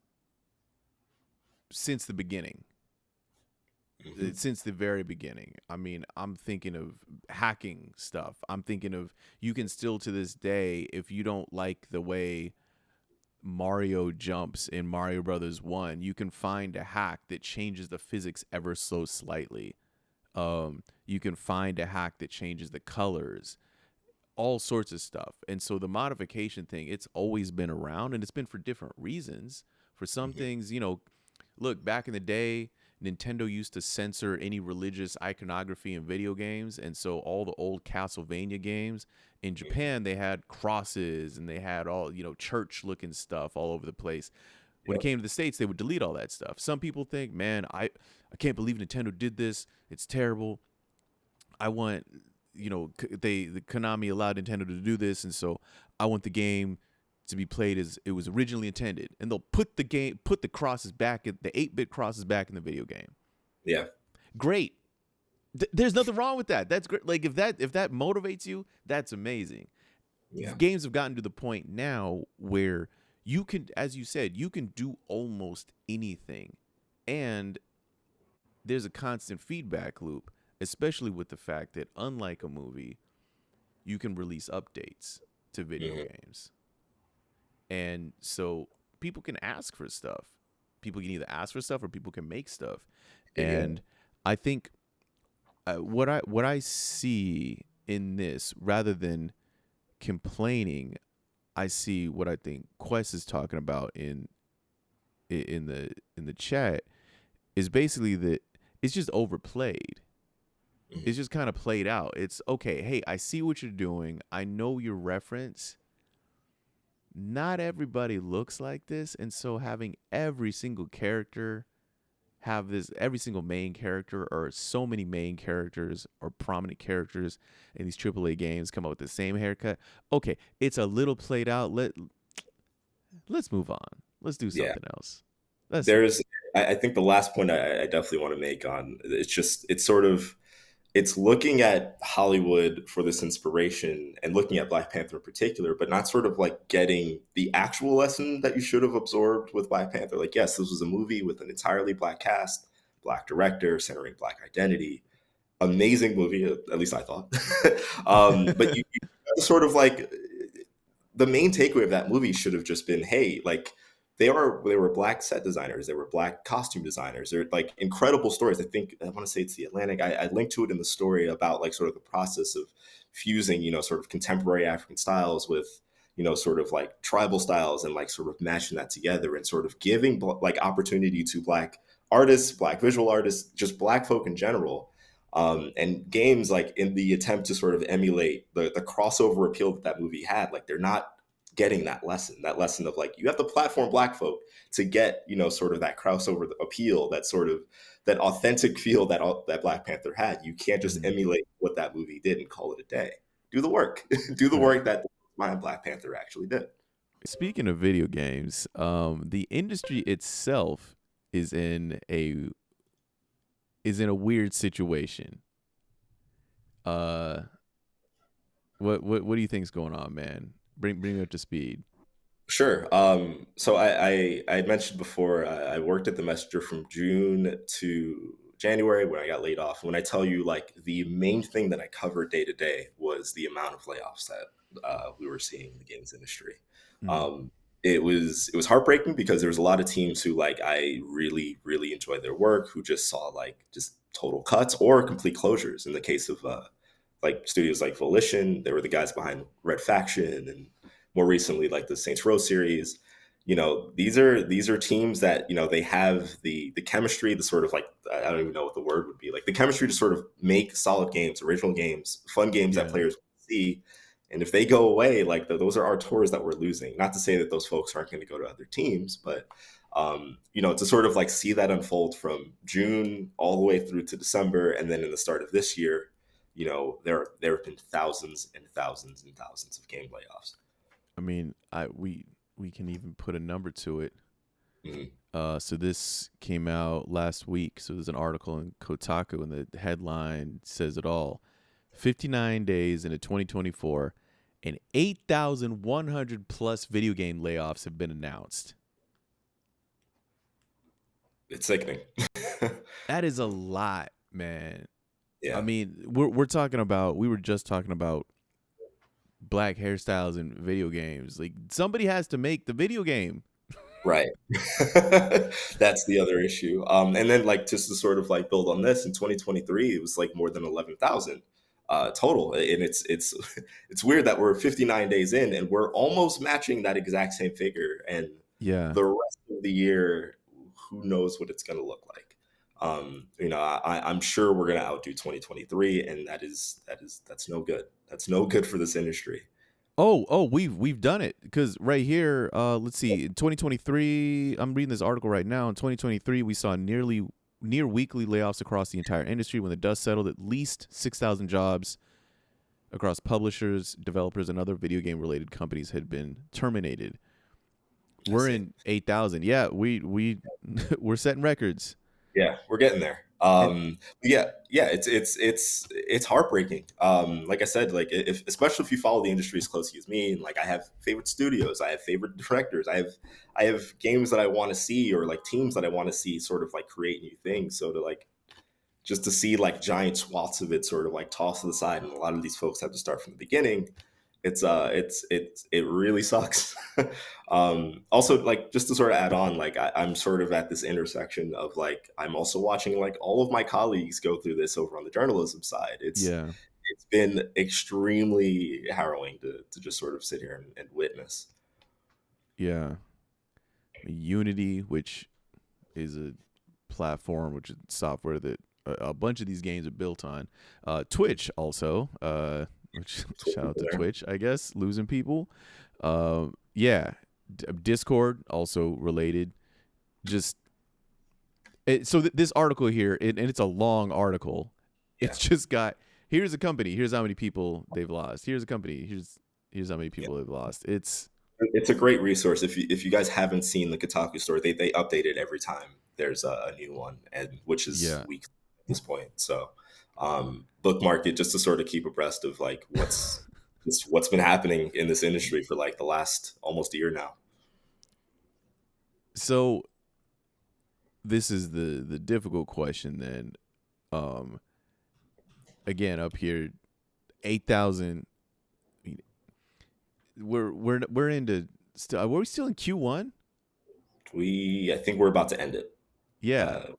since the beginning, Mhm. since the very beginning. I mean, I'm thinking of hacking stuff. I'm thinking of, you can still to this day, if you don't like the way Mario jumps in Mario Brothers 1, you can find a hack that changes the physics ever so slightly. You can find a hack that changes the colors, all sorts of stuff. And so the modification thing, it's always been around, and it's been for different reasons. For some Mhm. things, look, back in the day, Nintendo used to censor any religious iconography in video games, and so all the old Castlevania games in Mhm. Japan, they had crosses and they had all, church looking stuff all over the place. When it Yep. came to the States, they would delete all that stuff. Some people think, man, I can't believe Nintendo did this. It's terrible. I want, the Konami allowed Nintendo to do this, and so I want the game to be played as it was originally intended. And they'll put the crosses back, the 8-bit crosses back in the video game. Yeah. Great. There's nothing wrong with that. That's great. Like if that motivates you, that's amazing. Yeah. Games have gotten to the point now where you can, as you said, you can do almost anything, and there's a constant feedback loop, especially with the fact that unlike a movie, you can release updates to video Hmm. games, and so people can ask for stuff. People can either ask for stuff or people can make stuff, Yeah. and I think what I see in this, rather than complaining, I see what I think Quest is talking about in the chat is basically that it's just overplayed. Mhm. It's just kind of played out. It's okay. Hey, I see what you're doing. I know your reference. Not everybody looks like this, and so having every single character have this, every single main character, or so many main characters or prominent characters in these AAA games come up with the same haircut. Okay, it's a little played out. Let's move on. Let's do Yeah. something else. Let's. There's, I think the last point I definitely want to make on it's just, it's sort of, it's looking at Hollywood for this inspiration and looking at Black Panther in particular, but not sort of like getting the actual lesson that you should have absorbed with Black Panther. Like, yes, this was a movie with an entirely Black cast, Black director, centering Black identity. Amazing movie, at least I thought. But you sort of like the main takeaway of that movie should have just been, hey, like they were black set designers, they were black costume designers. They're like incredible stories. I think I want to say it's the Atlantic. I linked to it in the story about like sort of the process of fusing, sort of contemporary African styles with, sort of like tribal styles and like sort of mashing that together and sort of giving like opportunity to black artists, black visual artists, just black folk in general, and games like in the attempt to sort of emulate the crossover appeal that that movie had, like they're not getting that lesson of like you have to platform black folk to get sort of that crossover appeal, that sort of that authentic feel that Black Panther had. You can't just Mhm. emulate what that movie did and call it a day. Do the work. Do the Right. work that my Black Panther actually did. Speaking of video games, the industry itself is in a weird situation. Uh, what do you think's going on, man? Bring me up to speed. Sure. So I had mentioned before, I worked at the Messenger from June to January when I got laid off. When I tell you, like, the main thing that I covered day to day was the amount of layoffs that we were seeing in the games industry. Mm. Um, it was heartbreaking because there was a lot of teams who, like, I really really enjoyed their work, who just saw like just total cuts or complete closures. In the case of like studios like Volition, they were the guys behind Red Faction, and more recently like the Saints Row series. These are teams that they have the chemistry, the sort of like, I don't even know what the word would be, like the chemistry to sort of make solid games, original games, fun games that Yeah. players see. And if they go away, like those are our tours that we're losing. Not to say that those folks aren't going to go to other teams, but to sort of like see that unfold from June all the way through to December, and then in the start of this year, there have been thousands and thousands and thousands of game layoffs. I mean, we can even put a number to it. Mhm. So this came out last week. So there's an article in Kotaku, and the headline says it all: 59 days into 2024, and 8,100 plus video game layoffs have been announced. It's sickening. That is a lot, man. I Yeah, mean, we're talking about. We were just talking about black hairstyles in video games. Like somebody has to make the video game. right. That's the other issue. And then like just to sort of like build on this, in 2023, it was like more than 11,000 total, and it's it's weird that we're 59 days in and we're almost matching that exact same figure, and Yeah. the rest of the year, who knows what it's going to look like. I'm sure we're going to outdo 2023, and that's no good. That's no good for this industry. We've done it because right here, let's see, in 2023, I'm reading this article right now. In 2023, we saw near weekly layoffs across the entire industry. When the dust settled, at least 6,000 jobs across publishers, developers, and other video game related companies had been terminated. That's We're it. in 8,000. Yeah, we we're setting records. Yeah, we're getting there. And Yeah, it's heartbreaking. Like I said, like if especially if you follow the industry as closely as me, and like I have favorite studios, I have favorite directors, I have games that I want to see, or like teams that I want to see sort of like create new things. So to like just to see like giant swaths of it sort of like tossed to the side, and a lot of these folks have to start from the beginning. It really sucks. Also, like just to sort of add on, like I'm sort of at this intersection of like I'm also watching like all of my colleagues go through this over on the journalism side. yeah, It's been extremely harrowing to just sort of sit here and witness. yeah. Unity, which is a platform, which is software that a bunch of these games are built on. Twitch also, which shout out to There. Twitch, I guess, losing people. Yeah, Discord also related. Just this article here, and it's a long article. Yeah. It's just got here's a company, here's how many people they've lost. Here's a company, here's how many people they've lost. It's a great resource. If you guys haven't seen the Kotaku story, they update it every time there's a new one, and which is Yeah. week at this point. So bookmark it just to sort of keep abreast of like what's been happening in this industry for like the last almost a year now. So this is the difficult question then. Um, Again, up here, 8,000. We're into still. Were we still in Q1? I think we're about to end it Yeah, uh,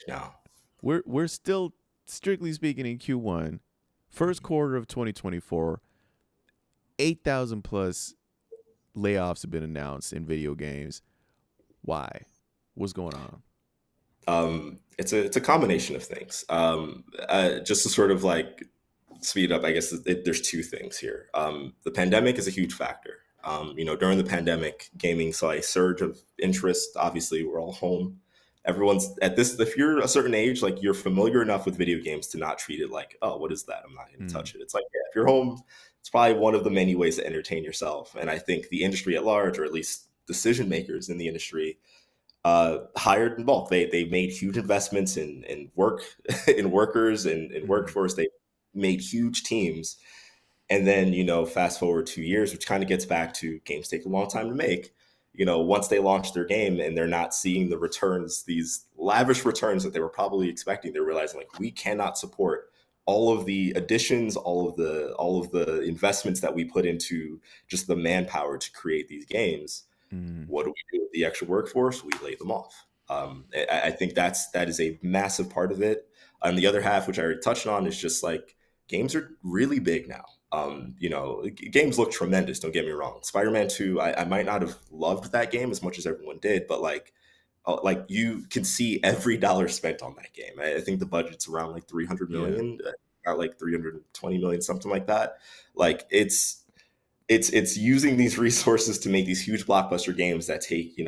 now. we're still strictly speaking in Q1, first quarter of 2024. 8,000 plus layoffs have been announced in video games. Why? What's going on? It's a combination of things. Just to sort of like speed up, I guess there's two things here. The pandemic is a huge factor. During the pandemic, gaming saw a surge of interest. Obviously, we're all home. Everyone's at this. If you're a certain age, like you're familiar enough with video games to not treat it like, oh, what is that? I'm not going to Mm, touch it. It's like, yeah, if you're home, it's probably one of the many ways to entertain yourself. And I think the industry at large, or at least decision makers in the industry, hired in bulk. They made huge investments in work in workers and in mm, workforce. They made huge teams, and then fast forward 2 years, which kind of gets back to games take a long time to make. Once they launch their game and they're not seeing the returns, these lavish returns that they were probably expecting, they're realizing like we cannot support all of the additions, all of the investments that we put into just the manpower to create these games. mm, What do we do with the extra workforce? We lay them off. I think that is a massive part of it. And the other half, which I already touched on, is just like games are really big now. Games look tremendous. Don't get me wrong. Spider-Man 2, I might not have loved that game as much as everyone did, but like you can see every dollar spent on that game. I think the budget's around like 300 yeah. million, like 320 million, something like that. Like it's using these resources to make these huge blockbuster games that take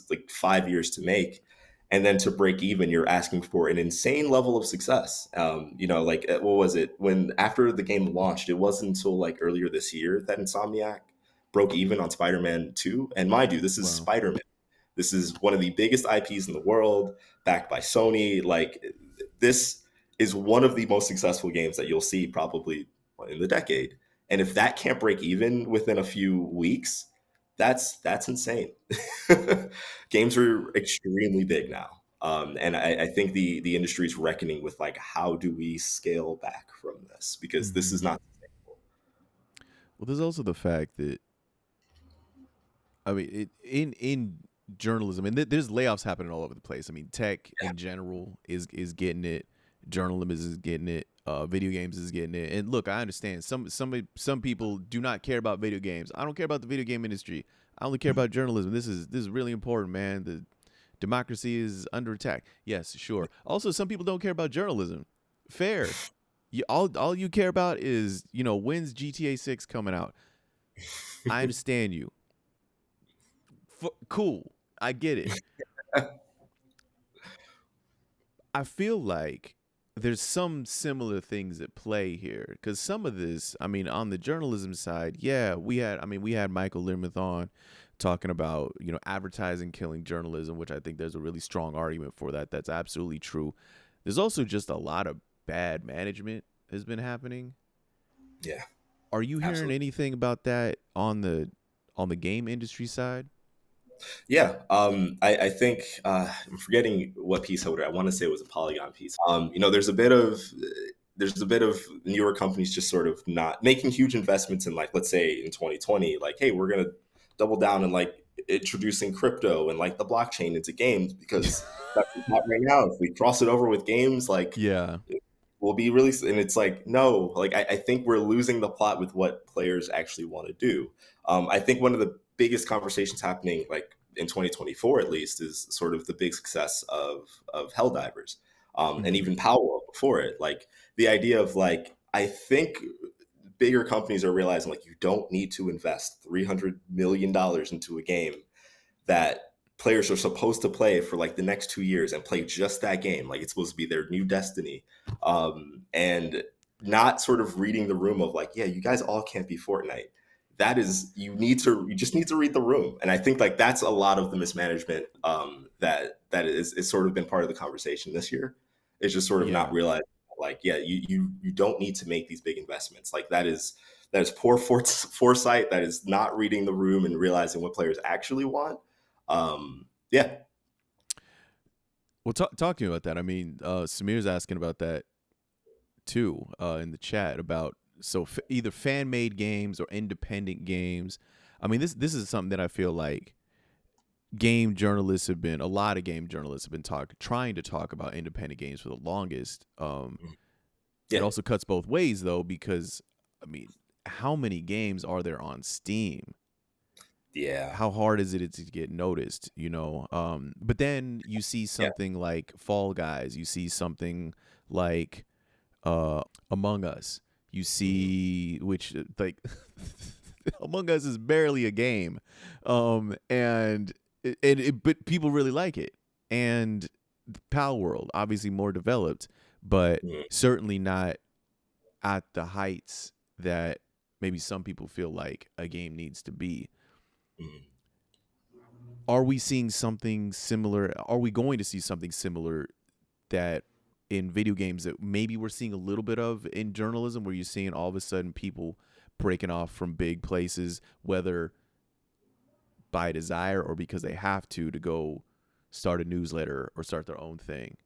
like 5 years to make, and then to break even you're asking for an insane level of success. Like what was it, when after the game launched, it wasn't until like earlier this year that Insomniac broke even on Spider-Man 2. And mind you, this is Wow. Spider-Man. This is one of the biggest IPs in the world, backed by Sony. Like this is one of the most successful games that you'll see probably in the decade. And if that can't break even within a few weeks, that's insane. Games are extremely big now. And I think the industry is reckoning with like how do we scale back from this, because this is Hmm. not. Well, there's also the fact that I mean, in journalism, and there's layoffs happening all over the place. I mean, tech in general is getting it. Journalism is getting it. Video games is getting it. And look, I understand some people do not care about video games. I don't care about the video game industry. I only care about journalism. This is really important, man. The Democracy is under attack. Yes, sure. Also, some people don't care about journalism. Fair. All you care about is, when's GTA 6 coming out? I understand you. Cool. I get it. I feel like there's some similar things at play here because some of this, I mean, on the journalism side, yeah, we had Michael Limeth on talking about advertising killing journalism, which I think there's a really strong argument for that. That's absolutely true. There's also just a lot of bad management has been happening. Yeah, Are you hearing absolutely. anything about that on the game industry side? Yeah, I think I'm forgetting what piece I would. I want to say it was a Polygon piece. There's a bit of newer companies just sort of not making huge investments in, like, let's say in 2020, like, hey, we're gonna double down and like introducing crypto and like the blockchain into games because that's not right now. If we cross it over with games, like Yeah. will be really, and it's like, no, like I think we're losing the plot with what players actually want to do. I think one of the biggest conversations happening, like in 2024 at least, is sort of the big success of Helldivers, and Hmm. even Palworld before it. Like the idea of, like, I think bigger companies are realizing, like, you don't need to invest $300 million into a game that players are supposed to play for like the next 2 years and play just that game. Like it's supposed to be their new destiny. And not sort of reading the room of like, yeah, you guys all can't be Fortnite. That is, you just need to read the room. And I think like that's a lot of the mismanagement that is sort of been part of the conversation this year. It's just sort of not Yeah. realizing, like, yeah, you don't need to make these big investments. Like that is poor foresight. That is not reading the room and realizing what players actually want. Yeah, Well, talk to me about that. I mean, Samir's asking about that too in the chat about either fan made games or independent games. I mean, this is something that I feel like a lot of game journalists have been trying to talk about independent games for the longest. It yeah, also cuts both ways though because I mean, how many games are there on Steam? yeah, How hard is it to get noticed? But then you see yeah. something like Fall Guys, you see something like Among Us. You Mhm, see, which like Among Us is barely a game, and but people really like it. And Pal World, obviously more developed, but mhm, certainly not at the heights that maybe some people feel like a game needs to be. mhm. Are we seeing something similar? Are we going to see something similar that in video games that maybe we're seeing a little bit of in journalism, where you're seeing all of a sudden people breaking off from big places, whether by desire or because they have to go start a newsletter or start their own thing?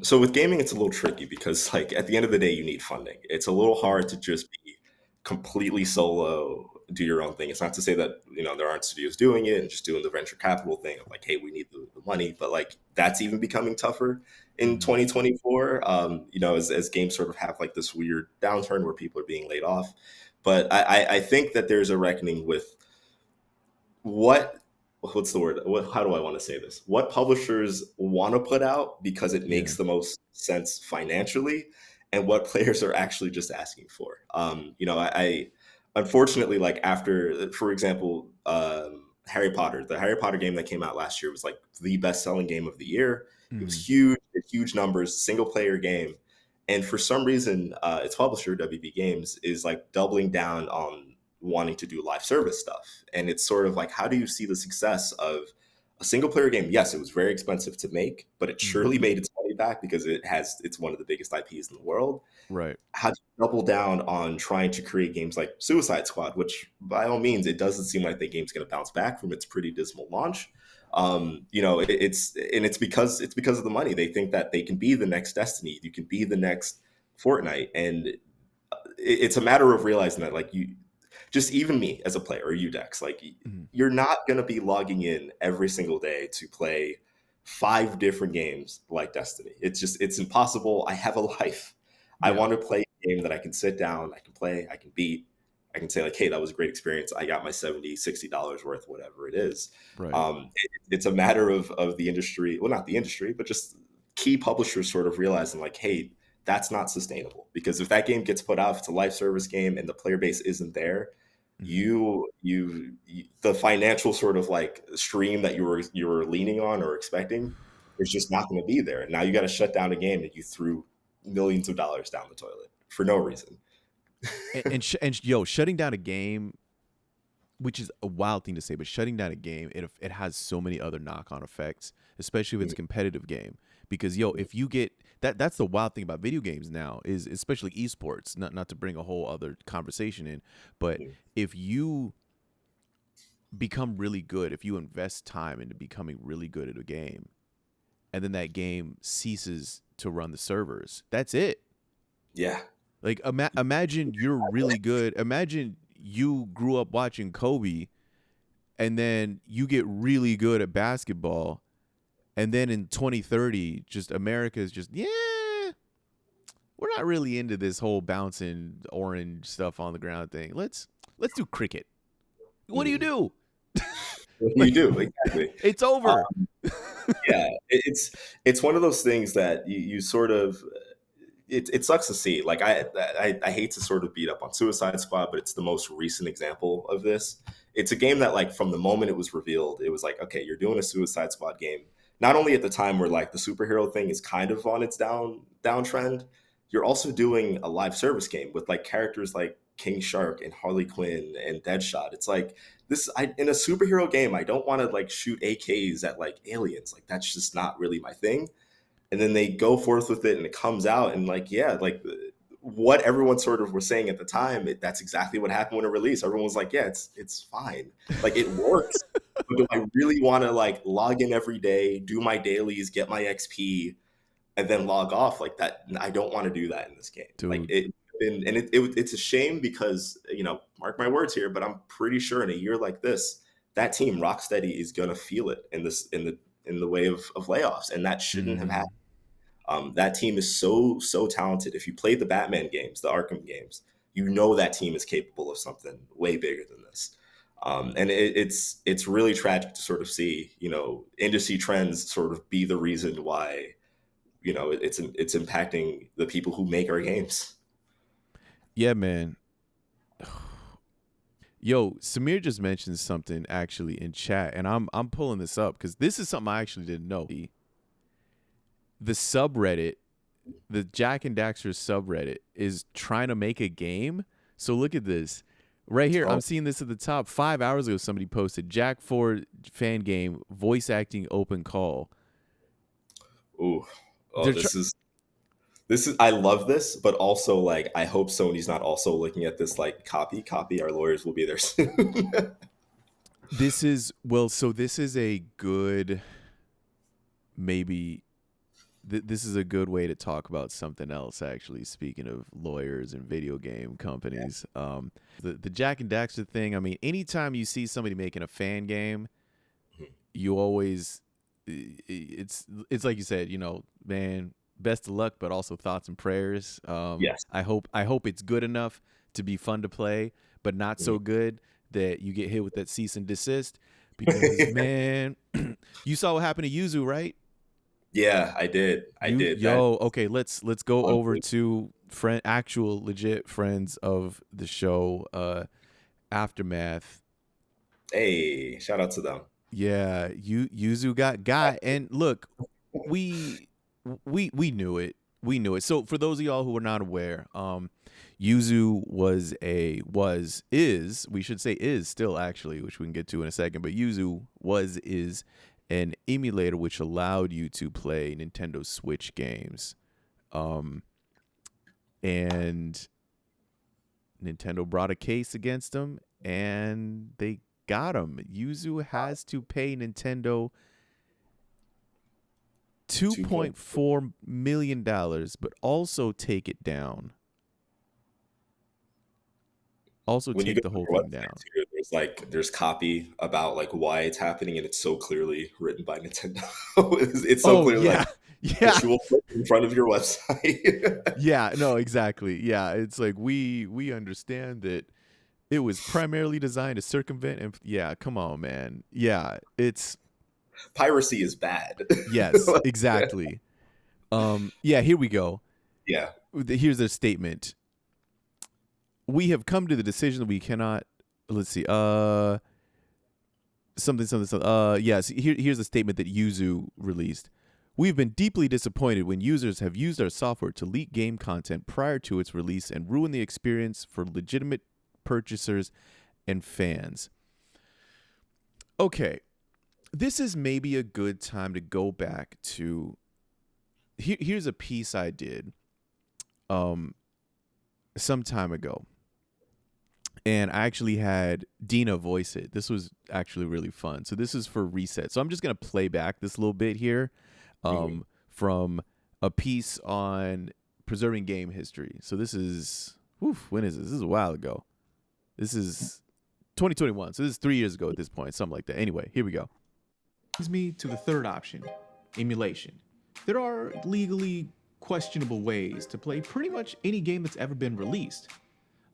So with gaming, it's a little tricky because, like, at the end of the day, you need funding. It's a little hard Mm-hmm. to just be completely solo, do your own thing. It's not to say that there aren't studios doing it and just doing the venture capital thing of like, hey, we need the money, but like that's even becoming tougher in Mm-hmm. 2024. As games sort of have like this weird downturn where people are being laid off. But I think that there's a reckoning with what what's the word? How do I want to say this? What publishers want to put out because it Yeah. makes the most sense financially, and what players are actually just asking for. I unfortunately, like, after, for example, Harry Potter, the Harry Potter game that came out last year was like the best selling game of the year. It was Mm-hmm. huge, huge numbers, single player game, and for some reason, its publisher WB Games is like doubling down on wanting to do live service stuff. And it's sort of like, how do you see the success of a single player game? Yes, it was very expensive to make, but it Mm-hmm. surely made its money back because it's one of the biggest IPs in the world. Right. How to double down on trying to create games like Suicide Squad, which by all means, it doesn't seem like the game's going to bounce back from its pretty dismal launch. It's because of the money. They think that they can be the next Destiny, you can be the next Fortnite, and it's a matter of realizing that, like, you just, even me as a player, or you Dex, like, Mm-hmm. you're not going to be logging in every single day to play 5 different games like Destiny. It's impossible. I have a life. I Yeah. want to play a game that I can sit down, I can play, I can beat, I can say like, hey, that was a great experience. I got my 70, $60 worth, whatever it is. Right. It's a matter of the industry, well, not the industry, but just key publishers sort of realizing like, hey, that's not sustainable, because if that game gets put out, if it's a live service game and the player base isn't there, Mm-hmm. you the financial sort of like stream that you were leaning on or expecting is just not going to be there. And now you got to shut down a game that you threw millions of dollars down the toilet for no reason. Yo, shutting down a game, which is a wild thing to say, but shutting down a game, it has so many other knock on effects, especially if it's a competitive game. Because yo, if you get that's the wild thing about video games now, is especially esports. Not to bring a whole other conversation in, but if you become really good, if you invest time into becoming really good at a game, and then that game ceases to run the servers, that's it. Yeah. Like imagine you're really good. Imagine you grew up watching Kobe, and then you get really good at basketball, and then in 2030, just America is just, yeah, we're not really into this whole bouncing orange stuff on the ground thing. Let's do cricket. What do you Mhm. do? You Like, do, exactly. it's over. Yeah, it's one of those things that you sort of, it sucks to see. Like I hate to sort of beat up on Suicide Squad, but it's the most recent example of this. It's a game that like from the moment it was revealed, it was like, okay, you're doing a Suicide Squad game. Not only at the time where like the superhero thing is kind of on its downtrend, you're also doing a live service game with like characters like King Shark and Harley Quinn and Deadshot. It's like in a superhero game, I don't want to like shoot AKs at like aliens. Like that's just not really my thing. And then they go forth with it and it comes out and like, yeah, like what everyone sort of was saying at the time, that's exactly what happened when it released. Everyone was like, yeah, it's fine, like it works. But do I really want to like log in every day, do my dailies, get my XP, and then log off like that? I don't want to do that in this game. Like Dude. it's a shame because, mark my words here, but I'm pretty sure in a year like this, that team Rocksteady is gonna feel it in the way of layoffs, and that shouldn't have happened. Mm. That team is so talented. If you play the Batman games, the Arkham games, you know that team is capable of something way bigger than this. And it's really tragic to sort of see, industry trends sort of be the reason why, it's impacting the people who make our games. Yeah, man. Yo, Samir just mentioned something actually in chat, and I'm pulling this up because this is something I actually didn't know. The subreddit, the Jack and Daxter subreddit, is trying to make a game. So look at this. Right here, Oh, I'm seeing this at the top. 5 hours ago, somebody posted Jack 4 fan game, voice acting open call. ooh, oh, They're this is I love this, but also like I hope Sony's not also looking at this like copy. Our lawyers will be there soon. This is, well, so this is a good, maybe this is a good way to talk about something else, actually, speaking of lawyers and video game companies. The Jack and Daxter thing, I mean, anytime you see somebody making a fan game, you always, it's like you said, man, best of luck, but also thoughts and prayers. Yes. I hope it's good enough to be fun to play, but not so good that you get hit with that cease and desist. Because man, you saw what happened to Yuzu, right? Yeah, I did. I You did. That yo, okay, let's go over unbelievable. to actual legit friends of the show, Aftermath. Hey, shout out to them. Yeah, Yuzu got, and look, we we knew it. We knew it. So for those of y'all who are not aware, Yuzu is, we should say is still, actually, which we can get to in a second, but Yuzu is an emulator which allowed you to play Nintendo Switch games. And Nintendo brought a case against them, and they got him. Yuzu has to pay Nintendo 2 point. $2.4 million, but also take it down. Also When you take go the to whole their thing website down. too, there's copy about like why it's happening, and it's so clearly written by Nintendo. It's so Oh clearly like yeah, yeah, that you will put in front of your website. yeah. No, exactly. Yeah, it's like we understand that It was primarily designed to circumvent and yeah, come on, man. Yeah, it's Piracy is bad. yes, Like, exactly. Yeah, here we go. yeah. Here's their statement. We have come to the decision that we cannot let's see. Something. Yes, here's a statement that Yuzu released. We've been deeply disappointed when users have used our software to leak game content prior to its release and ruin the experience for legitimate purchasers and fans. Okay, this is maybe a good time to go back to. Here's a piece I did some time ago. And I actually had Dina voice it. This was actually really fun. So this is for Reset. So I'm just gonna play back this little bit here Mhm. from a piece on preserving game history. So this is when is this? This is a while ago. This is 2021. So this is 3 years ago at this point, something like that. Anyway, here we go. Brings me to the third option, emulation. There are legally questionable ways to play pretty much any game that's ever been released.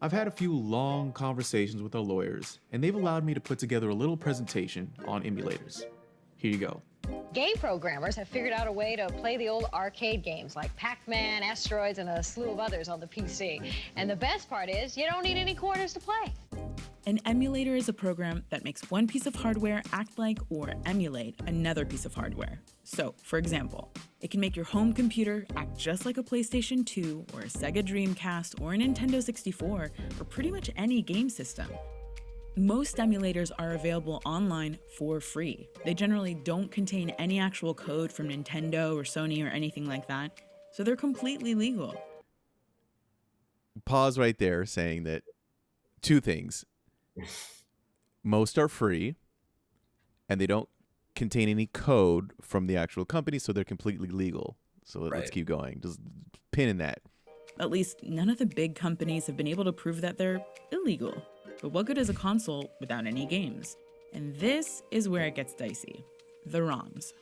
I've had a few long conversations with our lawyers, and they've allowed me to put together a little presentation on emulators. Here you go. Game programmers have figured out a way to play the old arcade games like Pac-Man, Asteroids, and a slew of others on the PC. And the best part is, you don't need any quarters to play. An emulator is a program that makes one piece of hardware act like or emulate another piece of hardware. So, for example, it can make your home computer act just like a PlayStation 2 or a Sega Dreamcast or a Nintendo 64 or pretty much any game system. Most emulators are available online for free. They generally don't contain any actual code from Nintendo or Sony or anything like that, so they're completely legal. Pause right there saying that two things. Most are free, and they don't contain any code from the actual company, so they're completely legal. So let's Right. keep going. Just pin in that. At least none of the big companies have been able to prove that they're illegal. But what good is a console without any games? And this is where it gets dicey. The ROMs.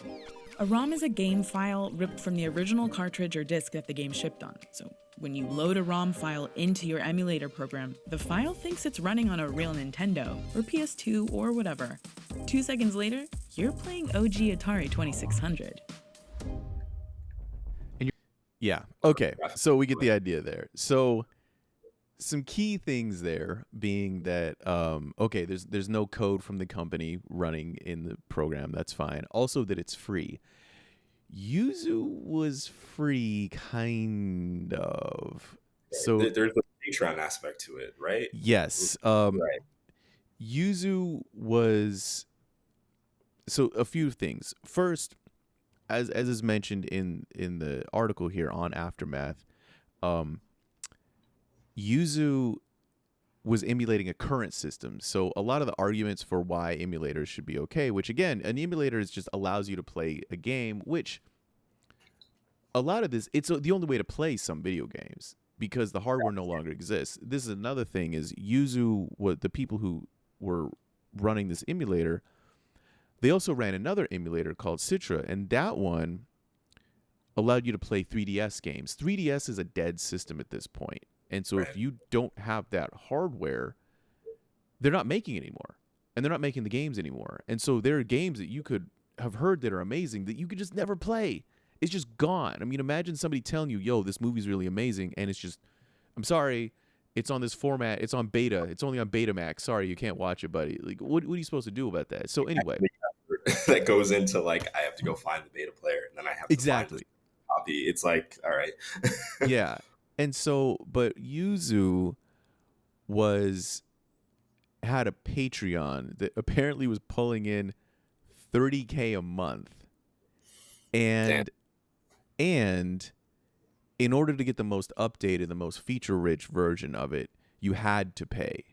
A ROM is a game file ripped from the original cartridge or disc that the game shipped on. So when you load a ROM file into your emulator program, the file thinks it's running on a real Nintendo or PS2 or whatever. 2 seconds later, you're playing OG Atari 2600. Yeah. Okay. So we get the idea there. So some key things there being that okay, there's no code from the company running in the program. That's fine. Also that it's free. Yuzu was free, kind of. So There's a Patreon aspect to it, right? yes, Right. Yuzu was so a few things. First, as is mentioned in the article here on Aftermath, Yuzu was emulating a current system. So a lot of the arguments for why emulators should be okay, which again, an emulator is just allows you to play a game, which a lot of this, it's the only way to play some video games because the hardware no longer exists. This is another thing is Yuzu, what the people who were running this emulator, they also ran another emulator called Citra, and that one allowed you to play 3DS games. 3DS is a dead system at this point. And so if you don't have that hardware, they're not making it anymore. And they're not making the games anymore. And so there are games that you could have heard that are amazing that you could just never play. It's just gone. I mean, imagine somebody telling you, yo, this movie's really amazing. And it's just, I'm sorry, it's on this format. It's on beta. It's only on Betamax. Sorry, you can't watch it, buddy. Like, what are you supposed to do about that? So anyway. That goes into like, I have to go find the beta player and then I have to find Exactly. the copy. It's like, all right. Yeah. And so, but Yuzu had a Patreon that apparently was pulling in $30K a month. And in order to get the most updated, the most feature-rich version of it, you had to pay.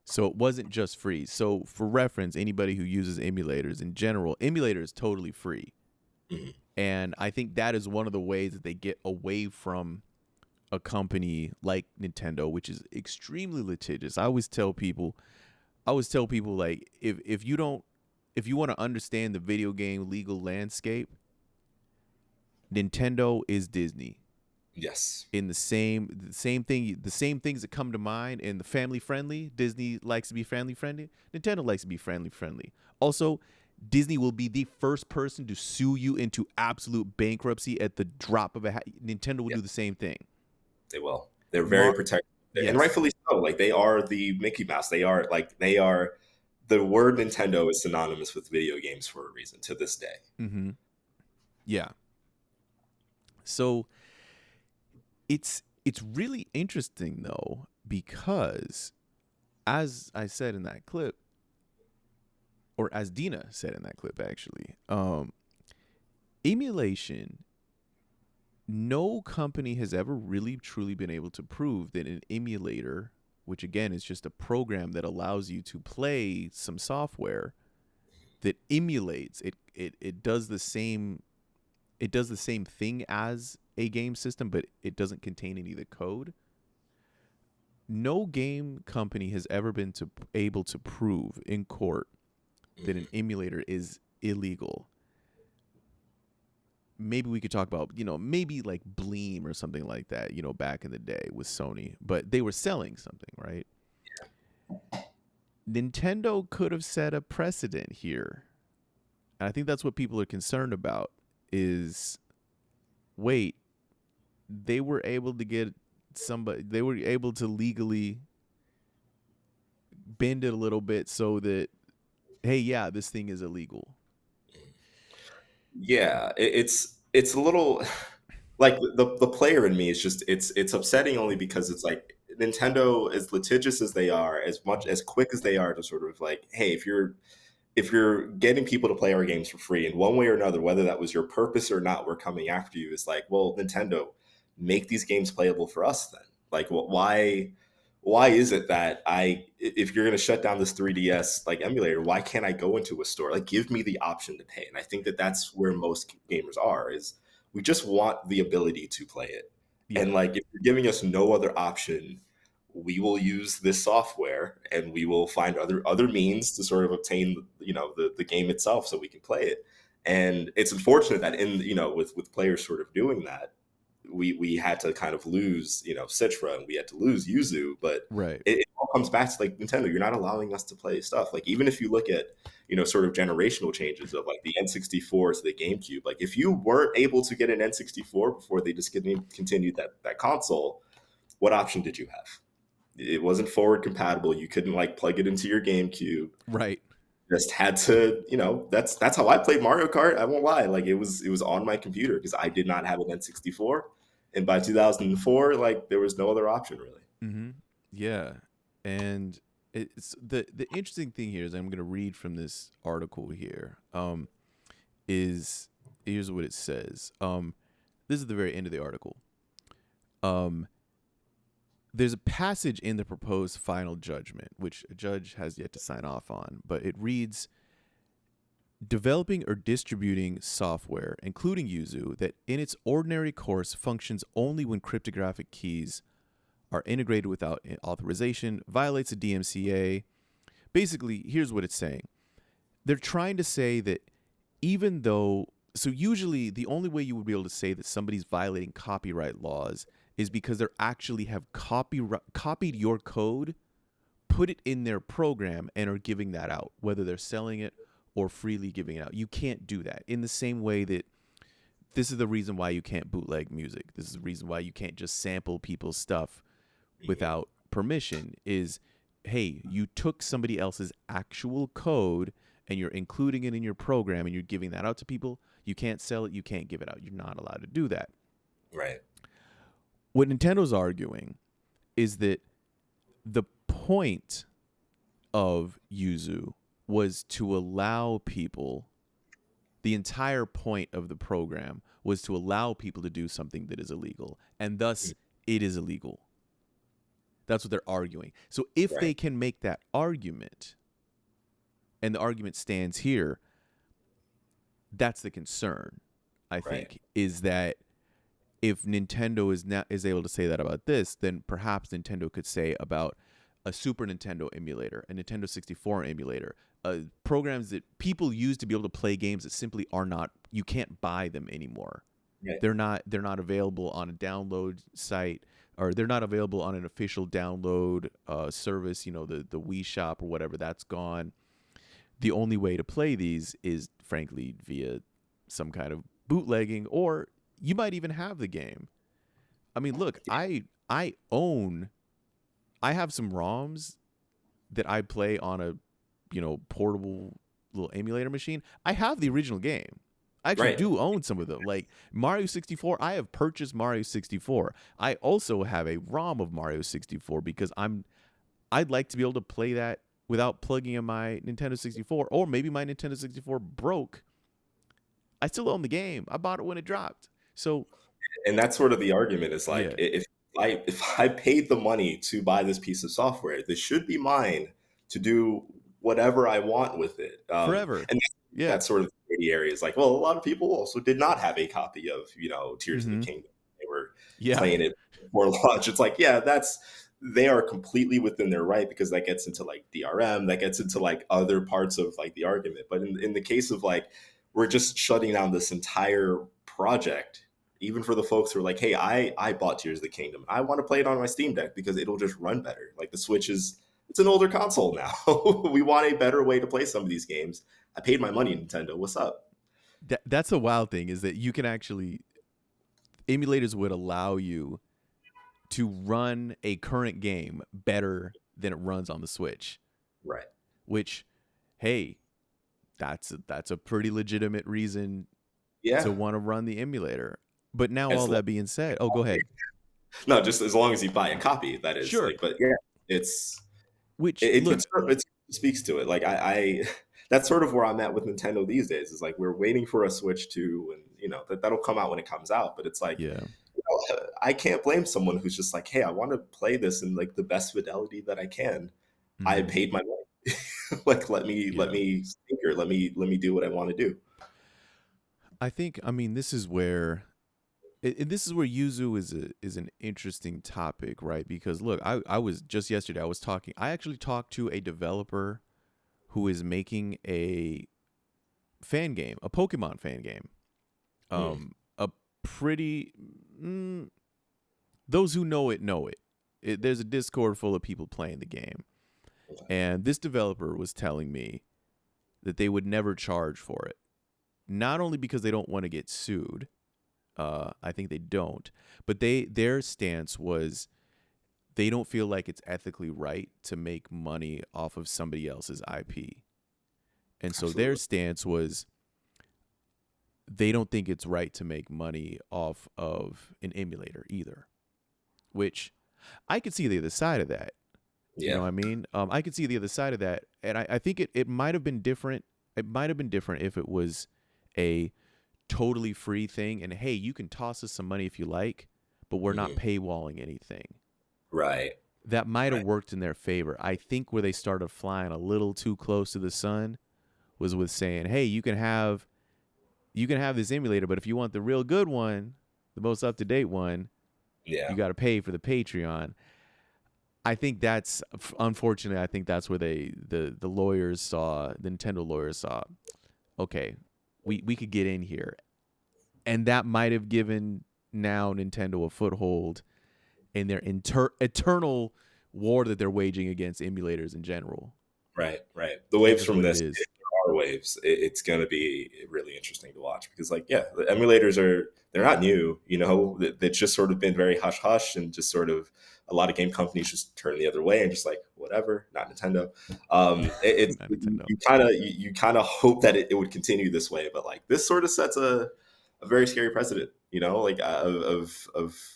So it wasn't just free. So for reference, anybody who uses emulators in general, emulator is totally free. Mhm. And I think that is one of the ways that they get away from a company like Nintendo, which is extremely litigious. I always tell people like if you want to understand the video game legal landscape, Nintendo is Disney. Yes. In the same things that come to mind in the family friendly. Disney likes to be family friendly. Nintendo likes to be family friendly. Also, Disney will be the first person to sue you into absolute bankruptcy at the drop of a hat. Nintendo will Yeah, do the same thing. they will. They're very Mar- protective, and yes. rightfully so. Like they are the Mickey Mouse. They are the word Nintendo is synonymous with video games for a reason to this day. Mm-hmm. Yeah. So it's really interesting though, because as I said in that clip, or as Dina said in that clip actually, emulation, no company has ever really truly been able to prove that an emulator, which again is just a program that allows you to play some software that emulates it does the same thing as a game system, but it doesn't contain any of the code. No game company has ever been able to prove in court that an emulator is illegal. Maybe we could talk about, maybe like Bleem or something like that, back in the day with Sony, but they were selling something, right? Nintendo could have set a precedent here. And I think that's what people are concerned about is, wait, they were able to legally bend it a little bit so that, hey, yeah, this thing is illegal. Yeah, it's a little like the player in me is just it's upsetting only because it's like Nintendo, as litigious as they are, as much as quick as they are to sort of like, hey, if you're getting people to play our games for free in one way or another, whether that was your purpose or not, we're coming after you. It's like, well, Nintendo, make these games playable for us then. Like, why is it that if you're going to shut down this 3DS like emulator, why can't I go into a store? Like, give me the option to pay. And I think that that's where most gamers are, is we just want the ability to play it. Yeah. And like, if you're giving us no other option, we will use this software and we will find other means to sort of obtain the game itself so we can play it. And it's unfortunate that in with players sort of doing that, we had to kind of lose Citra, and we had to lose Yuzu. But Right. it all comes back to like, Nintendo, you're not allowing us to play stuff. Like, even if you look at sort of generational changes of like the N64 to the GameCube, like if you weren't able to get an N64 before they discontinued that console, what option did you have? It wasn't forward compatible. You couldn't like plug it into your GameCube. Right. Just had to, that's how I played Mario Kart. I won't lie. Like, it was on my computer because I did not have an N64. And by 2004, like, there was no other option really. Mm-hmm. Yeah. And it's the interesting thing here is, I'm going to read from this article here. Is here's what it says. This is the very end of the article. There's a passage in the proposed final judgment, which a judge has yet to sign off on, but it reads, developing or distributing software, including Yuzu, that in its ordinary course functions only when cryptographic keys are integrated without authorization, violates the DMCA. Basically, here's what it's saying. They're trying to say that even though, so usually the only way you would be able to say that somebody's violating copyright laws is because they actually have copied your code, put it in their program, and are giving that out, whether they're selling it or freely giving it out. You can't do that. In the same way that this is the reason why you can't bootleg music. This is the reason why you can't just sample people's stuff without permission, is, hey, you took somebody else's actual code and you're including it in your program and you're giving that out to people. You can't sell it. You can't give it out. You're not allowed to do that. Right. What Nintendo's arguing is that the point of Yuzu was to allow people, the entire point of the program was to allow people to do something that is illegal, and thus it is illegal. That's what they're arguing. So if they can make that argument, and the argument stands here, that's the concern, I think, is that if Nintendo is able to say that about this, then perhaps Nintendo could say about a Super Nintendo emulator, a Nintendo 64 emulator, programs that people use to be able to play games that simply are not, you can't buy them anymore. Right. They're not available on a download site, or they're not available on an official download service. The Wii Shop or whatever, that's gone. The only way to play these is frankly via some kind of bootlegging, or you might even have the game. I mean, look, I own I have some ROMs that I play on a portable little emulator machine. I have the original game. I actually Right. do own some of them. Like Mario 64, I have purchased Mario 64. I also have a ROM of Mario 64 because I'd like to be able to play that without plugging in my Nintendo 64, or maybe my Nintendo 64 broke. I still own the game. I bought it when it dropped. So, And that's sort of the argument is like, yeah, if I paid the money to buy this piece of software, this should be mine to do whatever I want with it. forever. And Yeah. that's sort of the area is like, well, a lot of people also did not have a copy of, Tears of the Mhm. Kingdom. They were Yeah. playing it before launch. It's like, yeah, they are completely within their right, because that gets into like DRM, that gets into like other parts of like the argument. But in the case of like, we're just shutting down this entire project, even for the folks who are like, hey, I bought Tears of the Kingdom. I want to play it on my Steam Deck because it'll just run better. Like the Switch it's an older console now. We want a better way to play some of these games. I paid my money, Nintendo. What's up? That's a wild thing, is that you can actually emulators would allow you to run a current game better than it runs on the Switch, Right. which, hey, that's a pretty legitimate reason to Yeah. want to run the emulator. But now, As all that being said, oh, go ahead. No, just as long as you buy a copy, that is Sure. like, but yeah, it's Which, look, it speaks to it. Like I that's sort of where I'm at with Nintendo these days. Is like we're waiting for a Switch 2, and that'll come out when it comes out. But it's like, yeah. I can't blame someone who's just like, hey, I want to play this in like the best fidelity that I can. I Mhm. paid my money. Like let Yeah. me tinker, let me do what I want to do. I mean, this is where Yuzu is an interesting topic, right? Because look, I was just yesterday, I actually talked to a developer who is making a Pokemon fan game. Mm, A pretty those who know it know it. There's a Discord full of people playing the game. And this developer was telling me that they would never charge for it. Not only because they don't want to get sued, I think they don't, but their stance was they don't feel like it's ethically right to make money off of somebody else's IP. And so their absolutely. stance was they don't think it's right to make money off of an emulator either, which I could see the other side of that. You know Yeah. what I mean? I could see the other side of that. And I think it might have been different. It might have been different if it was a totally free thing. And hey, you can toss us some money if you like, but we're not Mhm. paywalling anything. Right. That might have Right. worked in their favor. I think where they started flying a little too close to the sun was with saying, hey, you can have this emulator, but if you want the real good one, the most up to date one, Yeah. you got to pay for the Patreon. I think that's unfortunately. I think that's where the lawyers saw, the Nintendo lawyers saw. Okay, we could get in here, and that might have given now Nintendo a foothold in their eternal war that they're waging against emulators in general. Right, right. The That's waves just from what it this, if is. there are waves, it's going to be really interesting to watch because, like, yeah, the emulators they're not new. It's just sort of been very hush hush and just sort of a lot of game companies just turn the other way and just like whatever, not Nintendo. It's Not Nintendo. you kind of hope that it would continue this way, but like this sort of sets a very scary precedent. Like of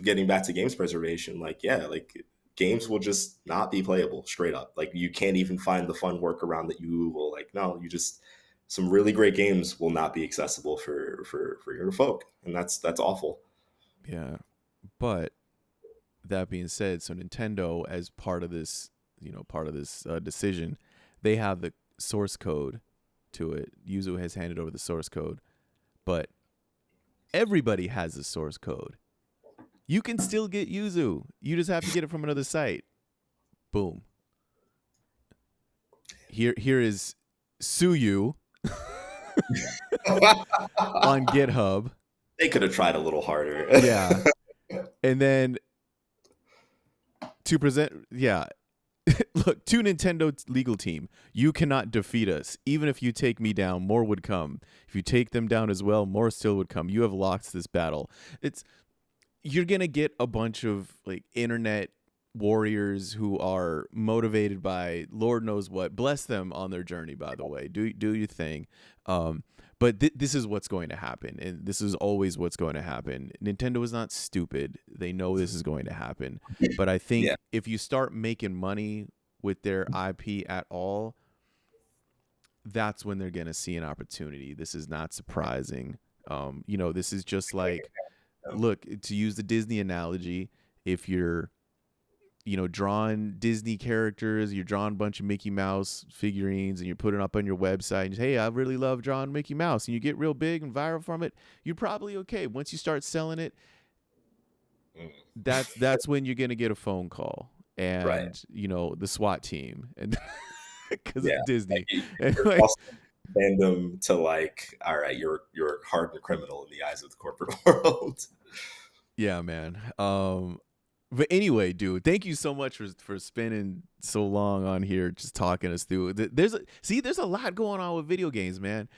getting back to games preservation. Like, yeah, like games will just not be playable straight up. Like you can't even find the fun workaround that you will like. No, you just some really great games will not be accessible for your folk, and that's awful. Yeah, but that being said, so Nintendo, as part of this decision, they have the source code to it. Yuzu has handed over the source code, but everybody has the source code. You can still get Yuzu. You just have to get it from another site. Boom. Here is sue you on GitHub. They could have tried a little harder. Yeah. And then to present, yeah. Look, to Nintendo legal team, you cannot defeat us. Even if you take me down, more would come. If you take them down as well, more still would come. You have lost this battle. You're going to get a bunch of like internet warriors who are motivated by Lord knows what. Bless them on their journey, by the way. Do your thing. But this is what's going to happen, and this is always what's going to happen. Nintendo is not stupid. They know this is going to happen. But I Yeah. think if you start making money with their IP at all, that's when they're going to see an opportunity. This is not surprising. This is just like, look, to use the Disney analogy, if you're drawing Disney characters, you're drawing a bunch of Mickey Mouse figurines and you're putting it up on your website and hey, I really love drawing Mickey Mouse, and you get real big and viral from it, you're probably okay. Once you start selling it, that's when you're going to get a phone call Right. and, the SWAT team, and because Yeah. it's Disney. Like, And you're like, also fandom to like, all right, you're a hardened criminal in the eyes of the corporate world. yeah, man. But anyway, dude, thank you so much for spending so long on here just talking us through. There's a lot going on with video games, man.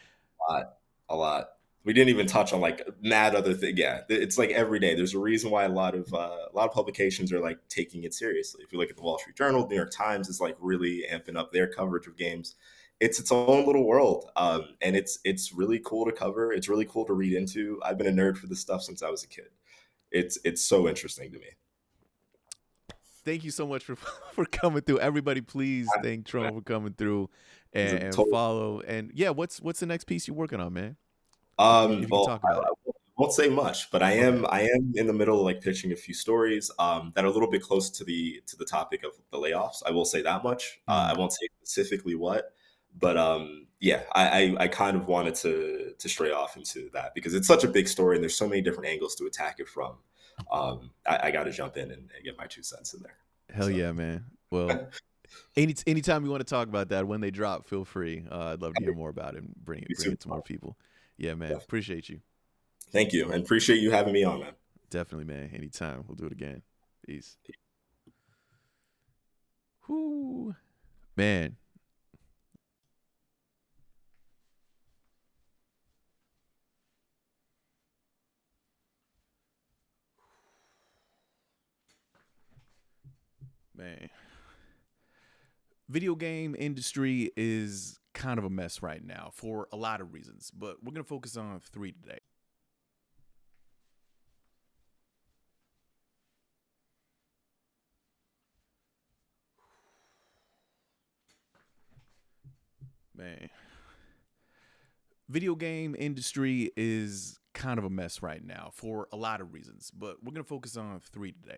A lot. We didn't even touch on like mad other thing. Yeah, it's like every day. There's a reason why a lot of publications are like taking it seriously. If you look at the Wall Street Journal, New York Times is like really amping up their coverage of games. It's its own little world, and it's really cool to cover. It's really cool to read into. I've been a nerd for this stuff since I was a kid. It's so interesting to me. Thank you so much for for coming through. Everybody, please thank Trone for coming through It's a and total follow. And yeah, what's the next piece you're working on, man? If you can Well, talk about it. I won't say much, but Okay. I am in the middle of like pitching a few stories that are a little bit close to the topic of the layoffs. I will say that much. I Mm. won't say specifically what, but yeah, I kind of wanted to stray off into that because it's such a big story and there's so many different angles to attack it from. I got to jump in and get my 2 cents in there. Hell So yeah, man. Well, anytime you want to talk about that when they drop, feel free. I'd love to hear more about it and be bring super it to more fun. people. Yeah, man. Definitely. Appreciate you. Thank you and appreciate you having me on, man. Definitely, man. Anytime. We'll do it again. Peace. Whoo. Man. Man. Video game industry is kind of a mess right now for a lot of reasons, but we're going to focus on 3 today. Man. Video game industry is kind of a mess right now for a lot of reasons, but we're going to focus on 3 today.